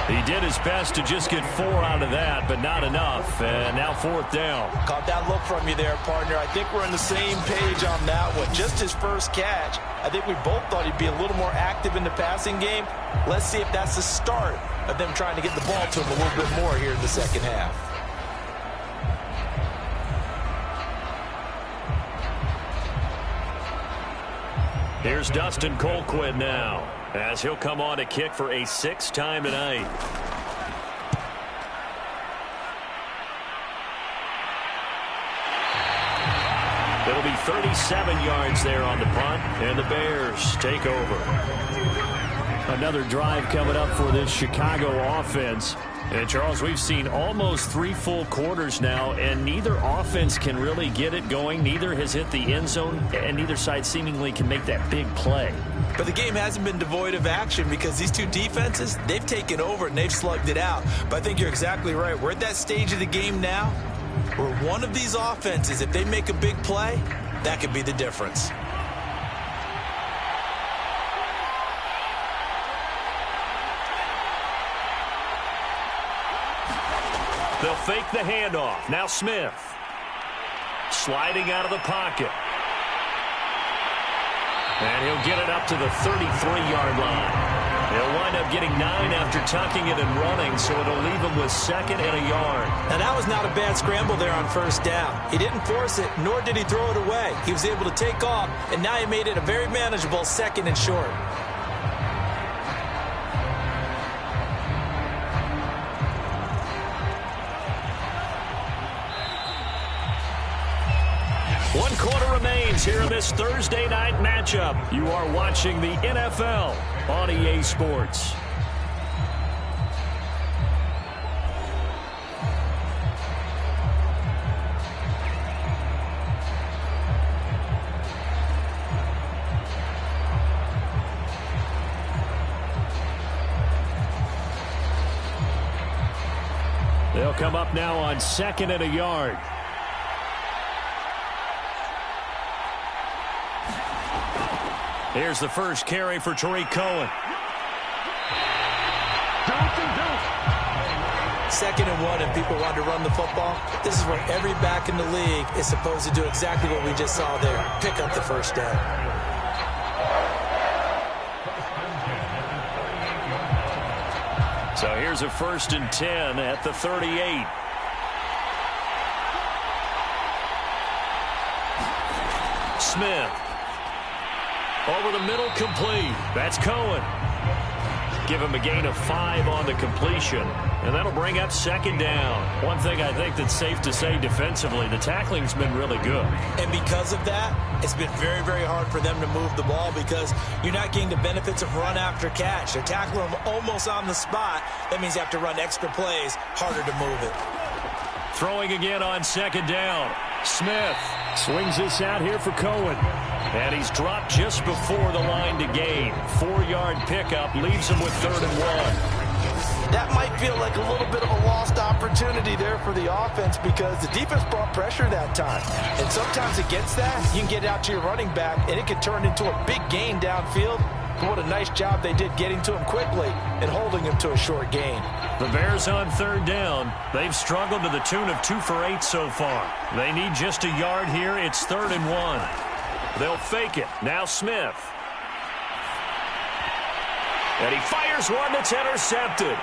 He did his best to just get 4 out of that, but not enough. And now 4th down. Caught that look from you there, partner. I think we're on the same page on that one. Just his first catch. I think we both thought he'd be a little more active in the passing game. Let's see if that's the start of them trying to get the ball to him a little bit more here in the 2nd half. Here's Dustin Colquitt now, as he'll come on to kick for a 6th time tonight. It'll be 37 yards there on the punt, and the Bears take over. Another drive coming up for this Chicago offense. And, Charles, we've seen almost 3 full quarters now, and neither offense can really get it going. Neither has hit the end zone, and neither side seemingly can make that big play. But the game hasn't been devoid of action because these two defenses, they've taken over and they've slugged it out. But I think you're exactly right. We're at that stage of the game now where one of these offenses, if they make a big play, that could be the difference. They'll fake the handoff. Now Smith. Sliding out of the pocket. And he'll get it up to the 33-yard line. He'll wind up getting 9 after tucking it and running, so it'll leave him with 2nd and a yard. Now, that was not a bad scramble there on first down. He didn't force it, nor did he throw it away. He was able to take off, and now he made it a very manageable 2nd and short. One quarter remains here in this Thursday night matchup. You are watching the NFL on EA Sports. They'll come up now on 2nd and a yard. Here's the first carry for Tariq Cohen. 2nd and 1, and people want to run the football. This is where every back in the league is supposed to do exactly what we just saw there. Pick up the first down. So here's a 1st and 10 at the 38. Smith. Over the middle, complete. That's Cohen. Give him a gain of 5 on the completion, and that'll bring up 2nd down. One thing I think that's safe to say defensively, the tackling's been really good. And because of that, it's been very, very hard for them to move the ball because you're not getting the benefits of run after catch. They're tackling them almost on the spot. That means you have to run extra plays, harder to move it. Throwing again on 2nd down. Smith swings this out here for Cohen. And he's dropped just before the line to gain. 4-yard pickup leaves him with 3rd and 1. That might feel like a little bit of a lost opportunity there for the offense because the defense brought pressure that time. And sometimes against that, you can get out to your running back, and it can turn into a big gain downfield. But what a nice job they did getting to him quickly and holding him to a short gain. The Bears on 3rd down. They've struggled to the tune of 2 for 8 so far. They need just a yard here. It's 3rd and 1. They'll fake it. Now Smith. And he fires one that's intercepted.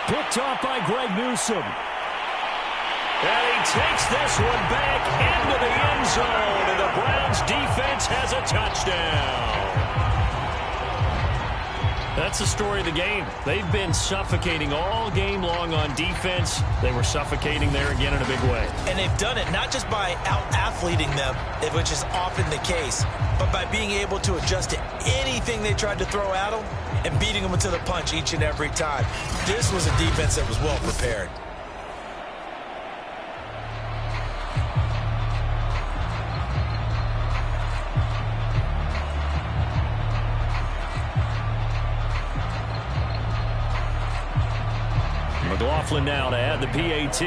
Picked off by Greg Newsome. And he takes this one back into the end zone. And the Browns defense has a touchdown. That's the story of the game. They've been suffocating all game long on defense. They were suffocating there again in a big way. And they've done it not just by out-athleting them, which is often the case, but by being able to adjust to anything they tried to throw at them and beating them to the punch each and every time. This was a defense that was well prepared. McLaughlin now to add the PAT.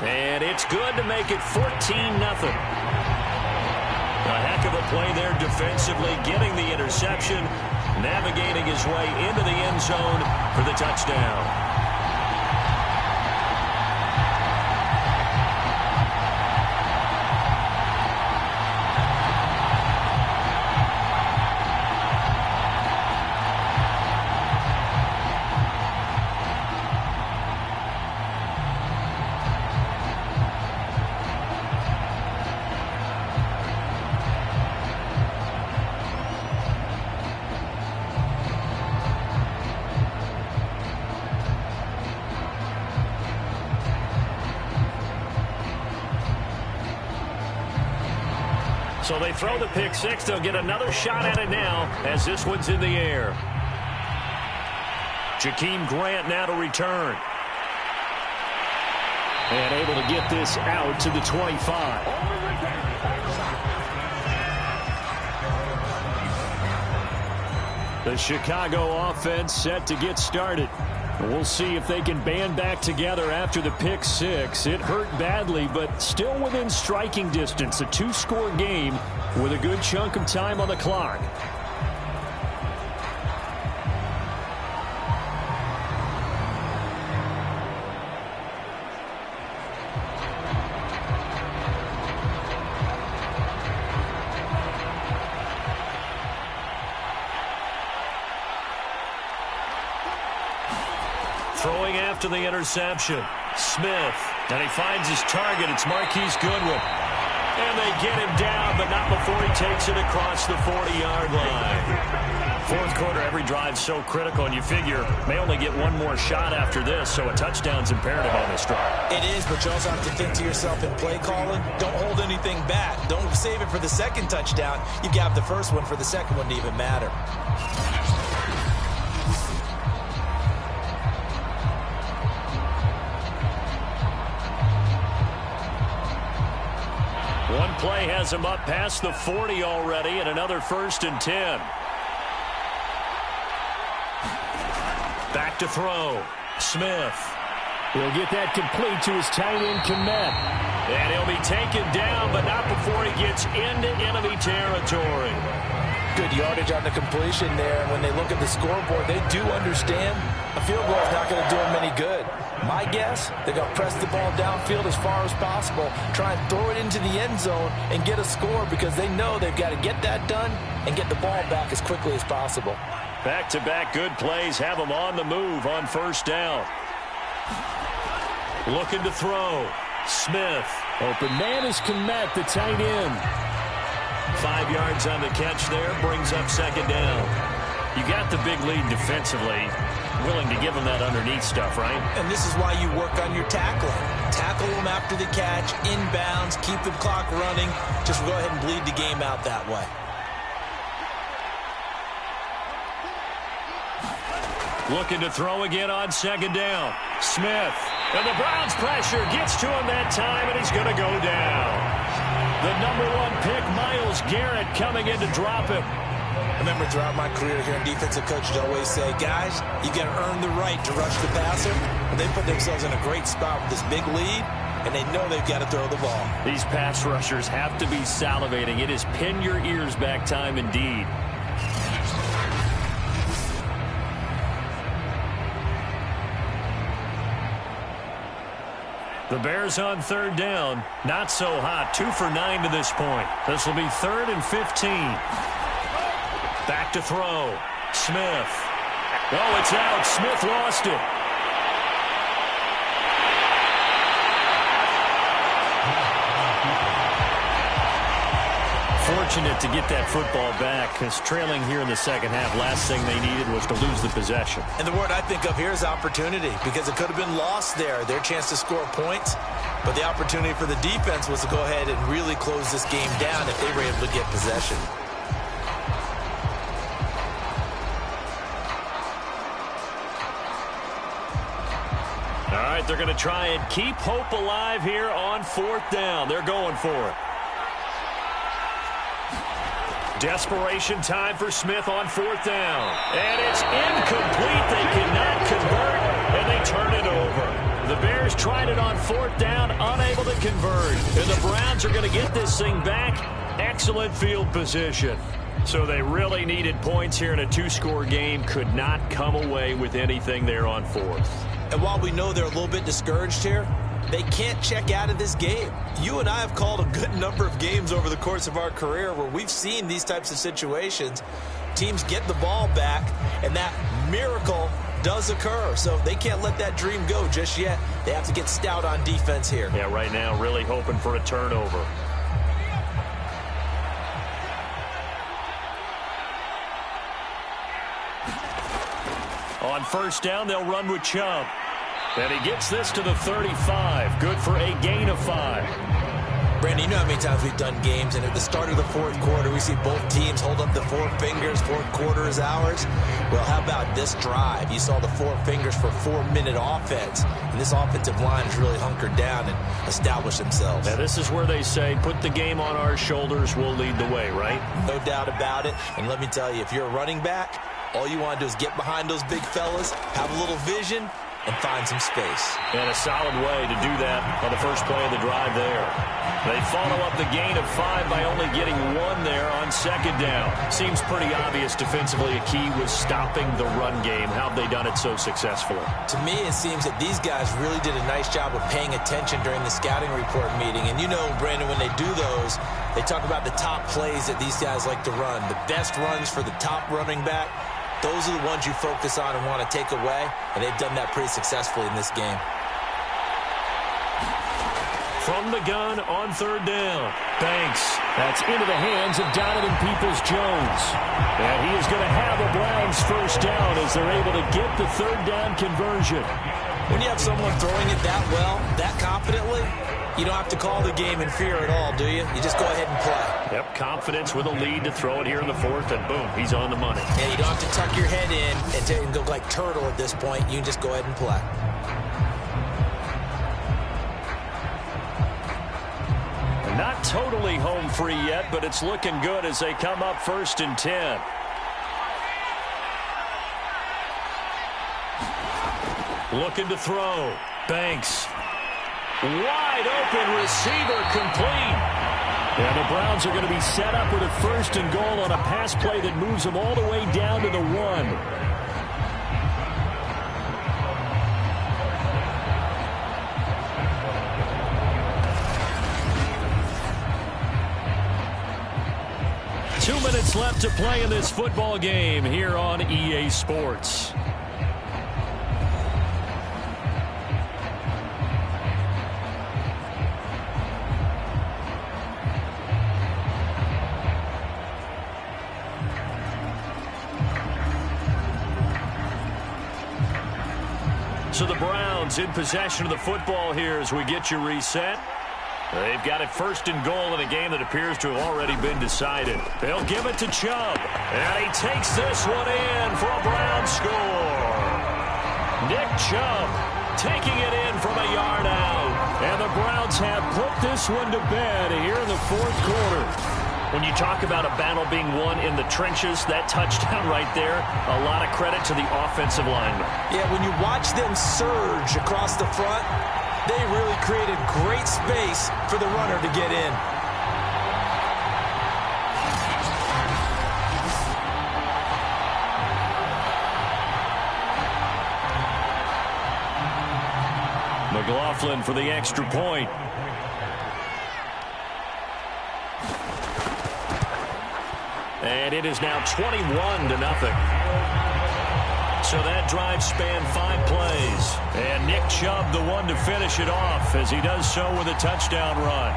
And it's good to make it 14-0. A heck of a play there defensively, getting the interception, navigating his way into the end zone for the touchdown. So they throw the pick six. They'll get another shot at it now as this one's in the air. Jakeem Grant now to return. And able to get this out to the 25. The Chicago offense set to get started. We'll see if they can band back together after the pick six. It hurt badly, but still within striking distance. A two-score game with a good chunk of time on the clock. Throwing after the interception. Smith. And he finds his target. It's Marquise Goodwin. And they get him down, but not before he takes it across the 40-yard line. Fourth quarter, every drive so critical, and you figure may only get one more shot after this, so a touchdown's imperative on this drive. It is, but you also have to think to yourself in play calling, don't hold anything back. Don't save it for the second touchdown. You got the first one for the second one to even matter. One play has him up past the 40 already, and another 1st and 10. Back to throw. Smith. He'll get that complete to his tight end, Kmet. And he'll be taken down, but not before he gets into enemy territory. Good yardage on the completion there. And when they look at the scoreboard, they do understand a field goal is not going to do them any good. My guess, they're going to press the ball downfield as far as possible, try and throw it into the end zone and get a score because they know they've got to get that done and get the ball back as quickly as possible. Back-to-back good plays have them on the move on 1st down. Looking to throw. Smith. Open man is Kmet, the tight end. 5 yards on the catch there, brings up 2nd down. You got the big lead defensively. Willing to give them that underneath stuff, right? And this is why you work on your tackling. Tackle them after the catch, inbounds, keep the clock running. Just go ahead and bleed the game out that way. Looking to throw again on 2nd down. Smith. And the Browns pressure gets to him that time, and he's going to go down. The #1 pick, Myles Garrett, coming in to drop him. I remember throughout my career here in defensive coaches always say, guys, you got to earn the right to rush the passer. And they put themselves in a great spot with this big lead, and they know they've got to throw the ball. These pass rushers have to be salivating. It is pin your ears back time indeed. The Bears on 3rd down. Not so hot. 2 for 9 to this point. This will be 3rd and 15. Back to throw. Smith. Oh, it's out. Smith lost it. Fortunate to get that football back, because trailing here in the second half, last thing they needed was to lose the possession. And the word I think of here is opportunity, because it could have been lost there, their chance to score points. But the opportunity for the defense was to go ahead and really close this game down if they were able to get possession. All right, they're going to try and keep hope alive here on 4th down. They're going for it. Desperation time for Smith on 4th down. And it's incomplete. They cannot convert, and they turn it over. The Bears tried it on 4th down, unable to convert. And the Browns are going to get this thing back. Excellent field position. So they really needed points here in a 2-score game. Could not come away with anything there on 4th. And while we know they're a little bit discouraged here, they can't check out of this game. You and I have called a good number of games over the course of our career where we've seen these types of situations. Teams get the ball back, and that miracle does occur. So they can't let that dream go just yet. They have to get stout on defense here. Yeah, right now really hoping for a turnover. On 1st down, they'll run with And he gets this to the 35. Good for a gain of 5. Brandon, Brandon, you know how many times we've done games, and at the start of the fourth quarter, we see both teams hold up the four fingers, fourth quarter is ours. Well, how about this drive? You saw the four fingers for 4-minute offense, and this offensive line has really hunkered down and established themselves. Now, this is where they say, put the game on our shoulders, we'll lead the way, right? No doubt about it, and let me tell you, if you're a running back, all you want to do is get behind those big fellas, have a little vision, and find some space. And a solid way to do that on the first play of the drive there. They follow up the gain of 5 by only getting 1 there on second down. Seems pretty obvious defensively a key was stopping the run game. How have they done it so successfully? To me, it seems that these guys really did a nice job of paying attention during the scouting report meeting. And you know, Brandon, when they do those, they talk about the top plays that these guys like to run. The best runs for the top running back. Those are the ones you focus on and want to take away, and they've done that pretty successfully in this game. From the gun on third down, Banks. That's into the hands of Donovan Peoples-Jones. And he is going to have a Browns first down as they're able to get the third down conversion. When you have someone throwing it that well, that confidently, you don't have to call the game in fear at all, do you? You just go ahead and play. Yep, confidence with a lead to throw it here in the fourth, and boom, he's on the money. And you don't have to tuck your head in and go like turtle at this point. You can just go ahead and play. Not totally home free yet, but it's looking good as they come up 1st and 10. Looking to throw. Banks. Wide open receiver complete. And the Browns are going to be set up with a 1st and goal on a pass play that moves them all the way down to the 1. Two minutes left to play in this football game here on EA Sports. So the Browns in possession of the football here as we get you reset. They've got it 1st and goal in a game that appears to have already been decided. They'll give it to Chubb. And he takes this one in for a Brown score. Nick Chubb taking it in from a yard out. And the Browns have put this one to bed here in the fourth quarter. When you talk about a battle being won in the trenches, that touchdown right there, a lot of credit to the offensive linemen. Yeah, when you watch them surge across the front, they really created great space for the runner to get in. McLaughlin for the extra point. And it is now 21-0. So that drive spanned 5 plays. And Nick Chubb the one to finish it off as he does so with a touchdown run.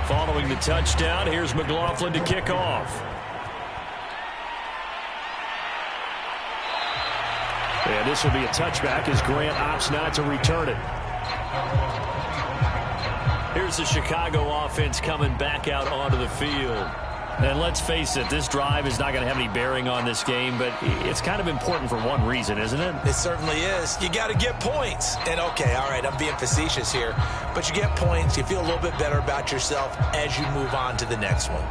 Following the touchdown, here's McLaughlin to kick off. And this will be a touchback as Grant opts not to return it. Here's the Chicago offense coming back out onto the field. And let's face it, this drive is not going to have any bearing on this game, but it's kind of important for one reason, isn't it? It certainly is. You got to get points. And, okay, all right, I'm being facetious here. But you get points. You feel a little bit better about yourself as you move on to the next one.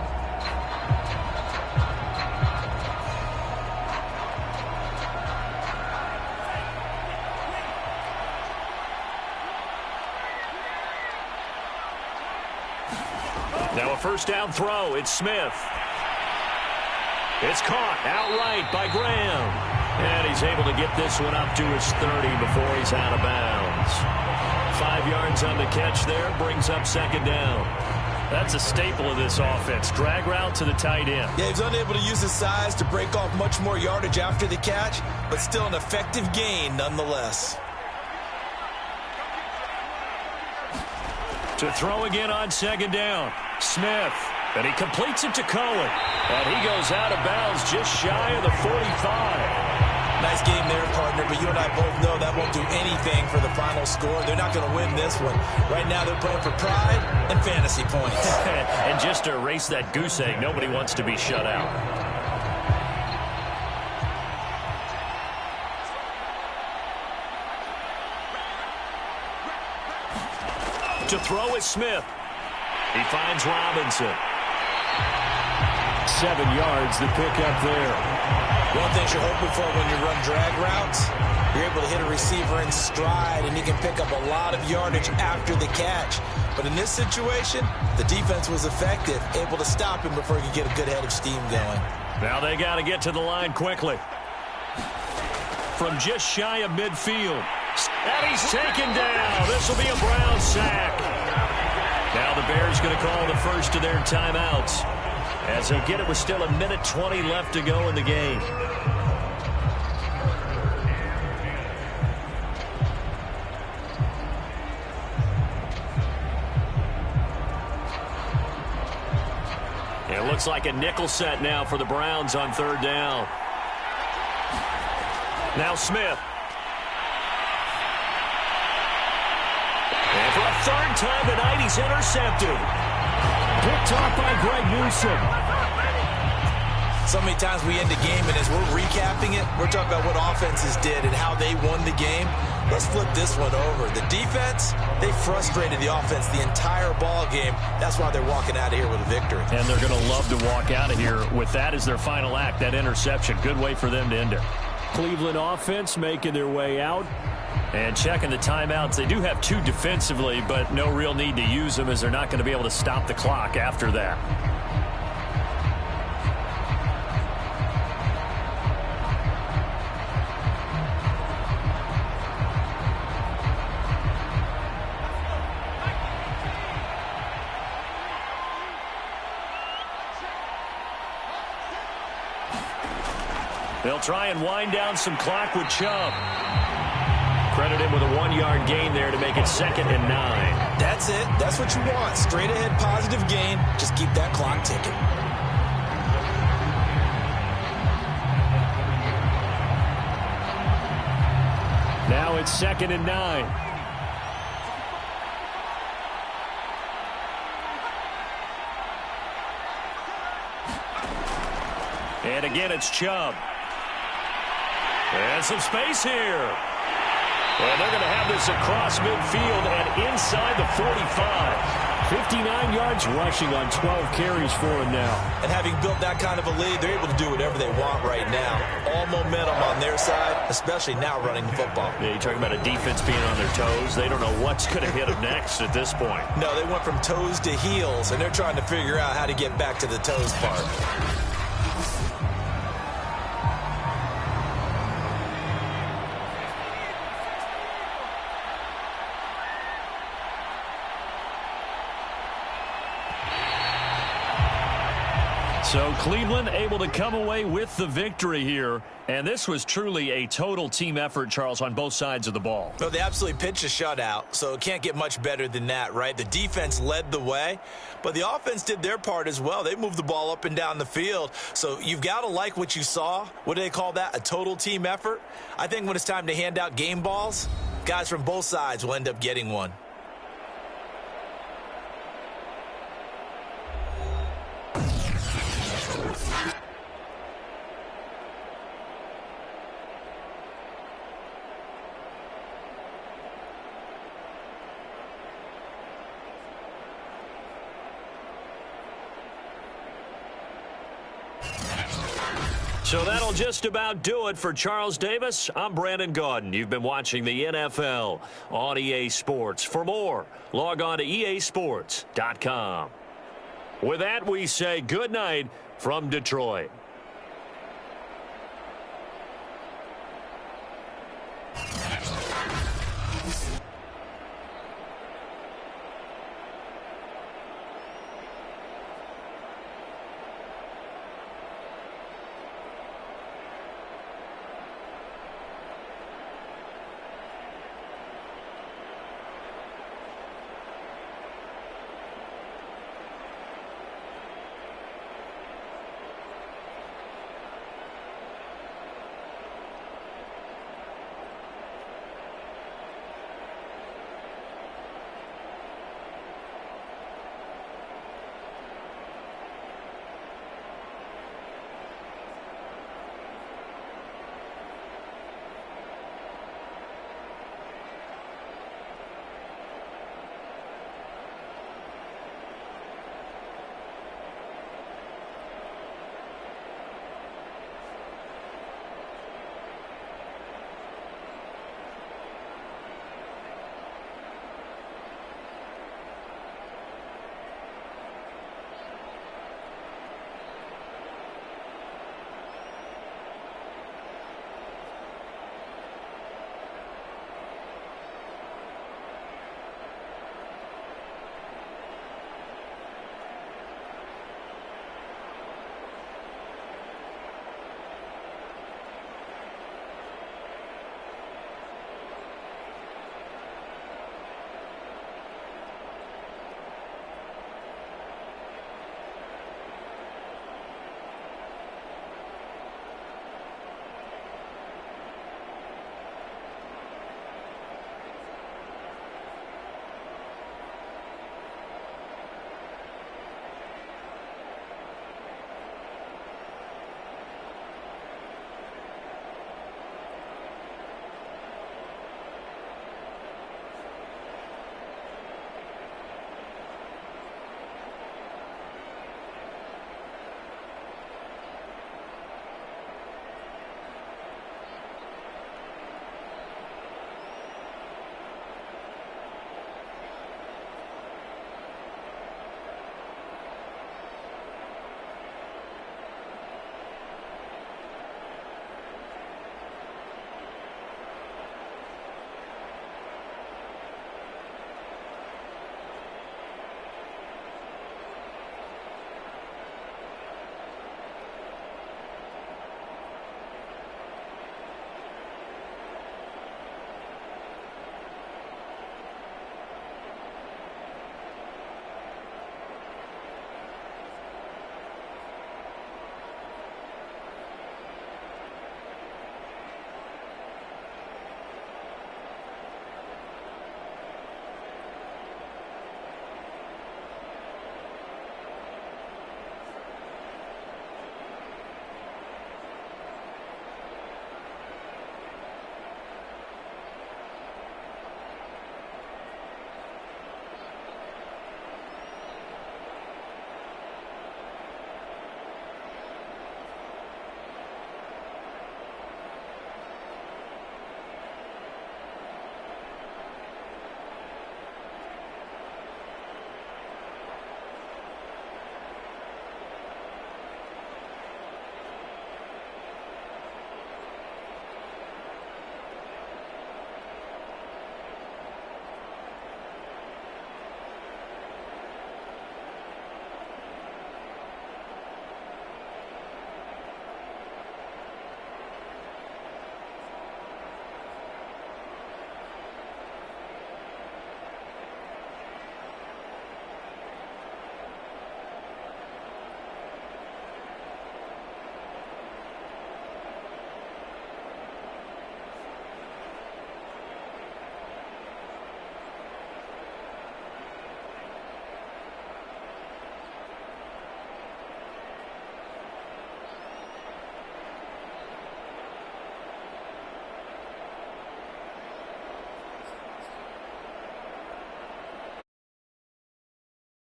Now a first down throw. It's Smith. It's caught outright by Graham. And he's able to get this one up to his 30 before he's out of bounds. 5 yards on the catch there. Brings up second down. That's a staple of this offense. Drag route to the tight end. Yeah, he's unable to use his size to break off much more yardage after the catch, but still an effective gain nonetheless. To throw again on second down. Smith. And he completes it to Cohen. And he goes out of bounds just shy of the 45. Nice game there, partner, but you and I both know that won't do anything for the final score. They're not going to win this one. Right now they're playing for pride and fantasy points. And just to erase that goose egg, nobody wants to be shut out. To throw is Smith. He finds Robinson. 7 yards to pick up there. One thing you're hoping for when you run drag routes, you're able to hit a receiver in stride, and he can pick up a lot of yardage after the catch. But in this situation, the defense was effective, able to stop him before he could get a good head of steam going. Now they got to get to the line quickly. From just shy of midfield. And he's taken down. This will be a Brown sack. Now the Bears going to call the first of their timeouts, as he'll get it with still 1:20 left to go in the game. It looks like a nickel set now for the Browns on third down. Now Smith. And for a third time tonight, he's intercepted. Picked off by Greg Newsome. So many times we end a game, and as we're recapping it, we're talking about what offenses did and how they won the game. Let's flip this one over. The defense, they frustrated the offense the entire ball game. That's why they're walking out of here with a victory. And they're going to love to walk out of here with that as their final act, that interception. Good way for them to end it. Cleveland offense making their way out. And checking the timeouts. They do have 2 defensively, but no real need to use them as they're not going to be able to stop the clock after that. They'll try and wind down some clock with Chubb. Credit him with a 1-yard gain there to make it 2nd and 9. That's it. That's what you want. Straight ahead positive gain. Just keep that clock ticking. Now it's 2nd and 9. And again, it's Chubb. And some space here. And they're going to have this across midfield and inside the 45. 59 yards rushing on 12 carries for him now. And having built that kind of a lead, they're able to do whatever they want right now. All momentum on their side, especially now running the football. Yeah, you're talking about a defense being on their toes. They don't know what's going to hit them next at this point. No, they went from toes to heels, and they're trying to figure out how to get back to the toes part. So Cleveland able to come away with the victory here. And this was truly a total team effort, Charles, on both sides of the ball. No, they absolutely pitched a shutout, so it can't get much better than that, right? The defense led the way, but the offense did their part as well. They moved the ball up and down the field, so you've got to like what you saw. What do they call that? A total team effort? I think when it's time to hand out game balls, guys from both sides will end up getting one. So that'll just about do it for Charles Davis. I'm Brandon Gaudin. You've been watching the NFL on EA Sports. For more, log on to easports.com. With that, we say good night from Detroit.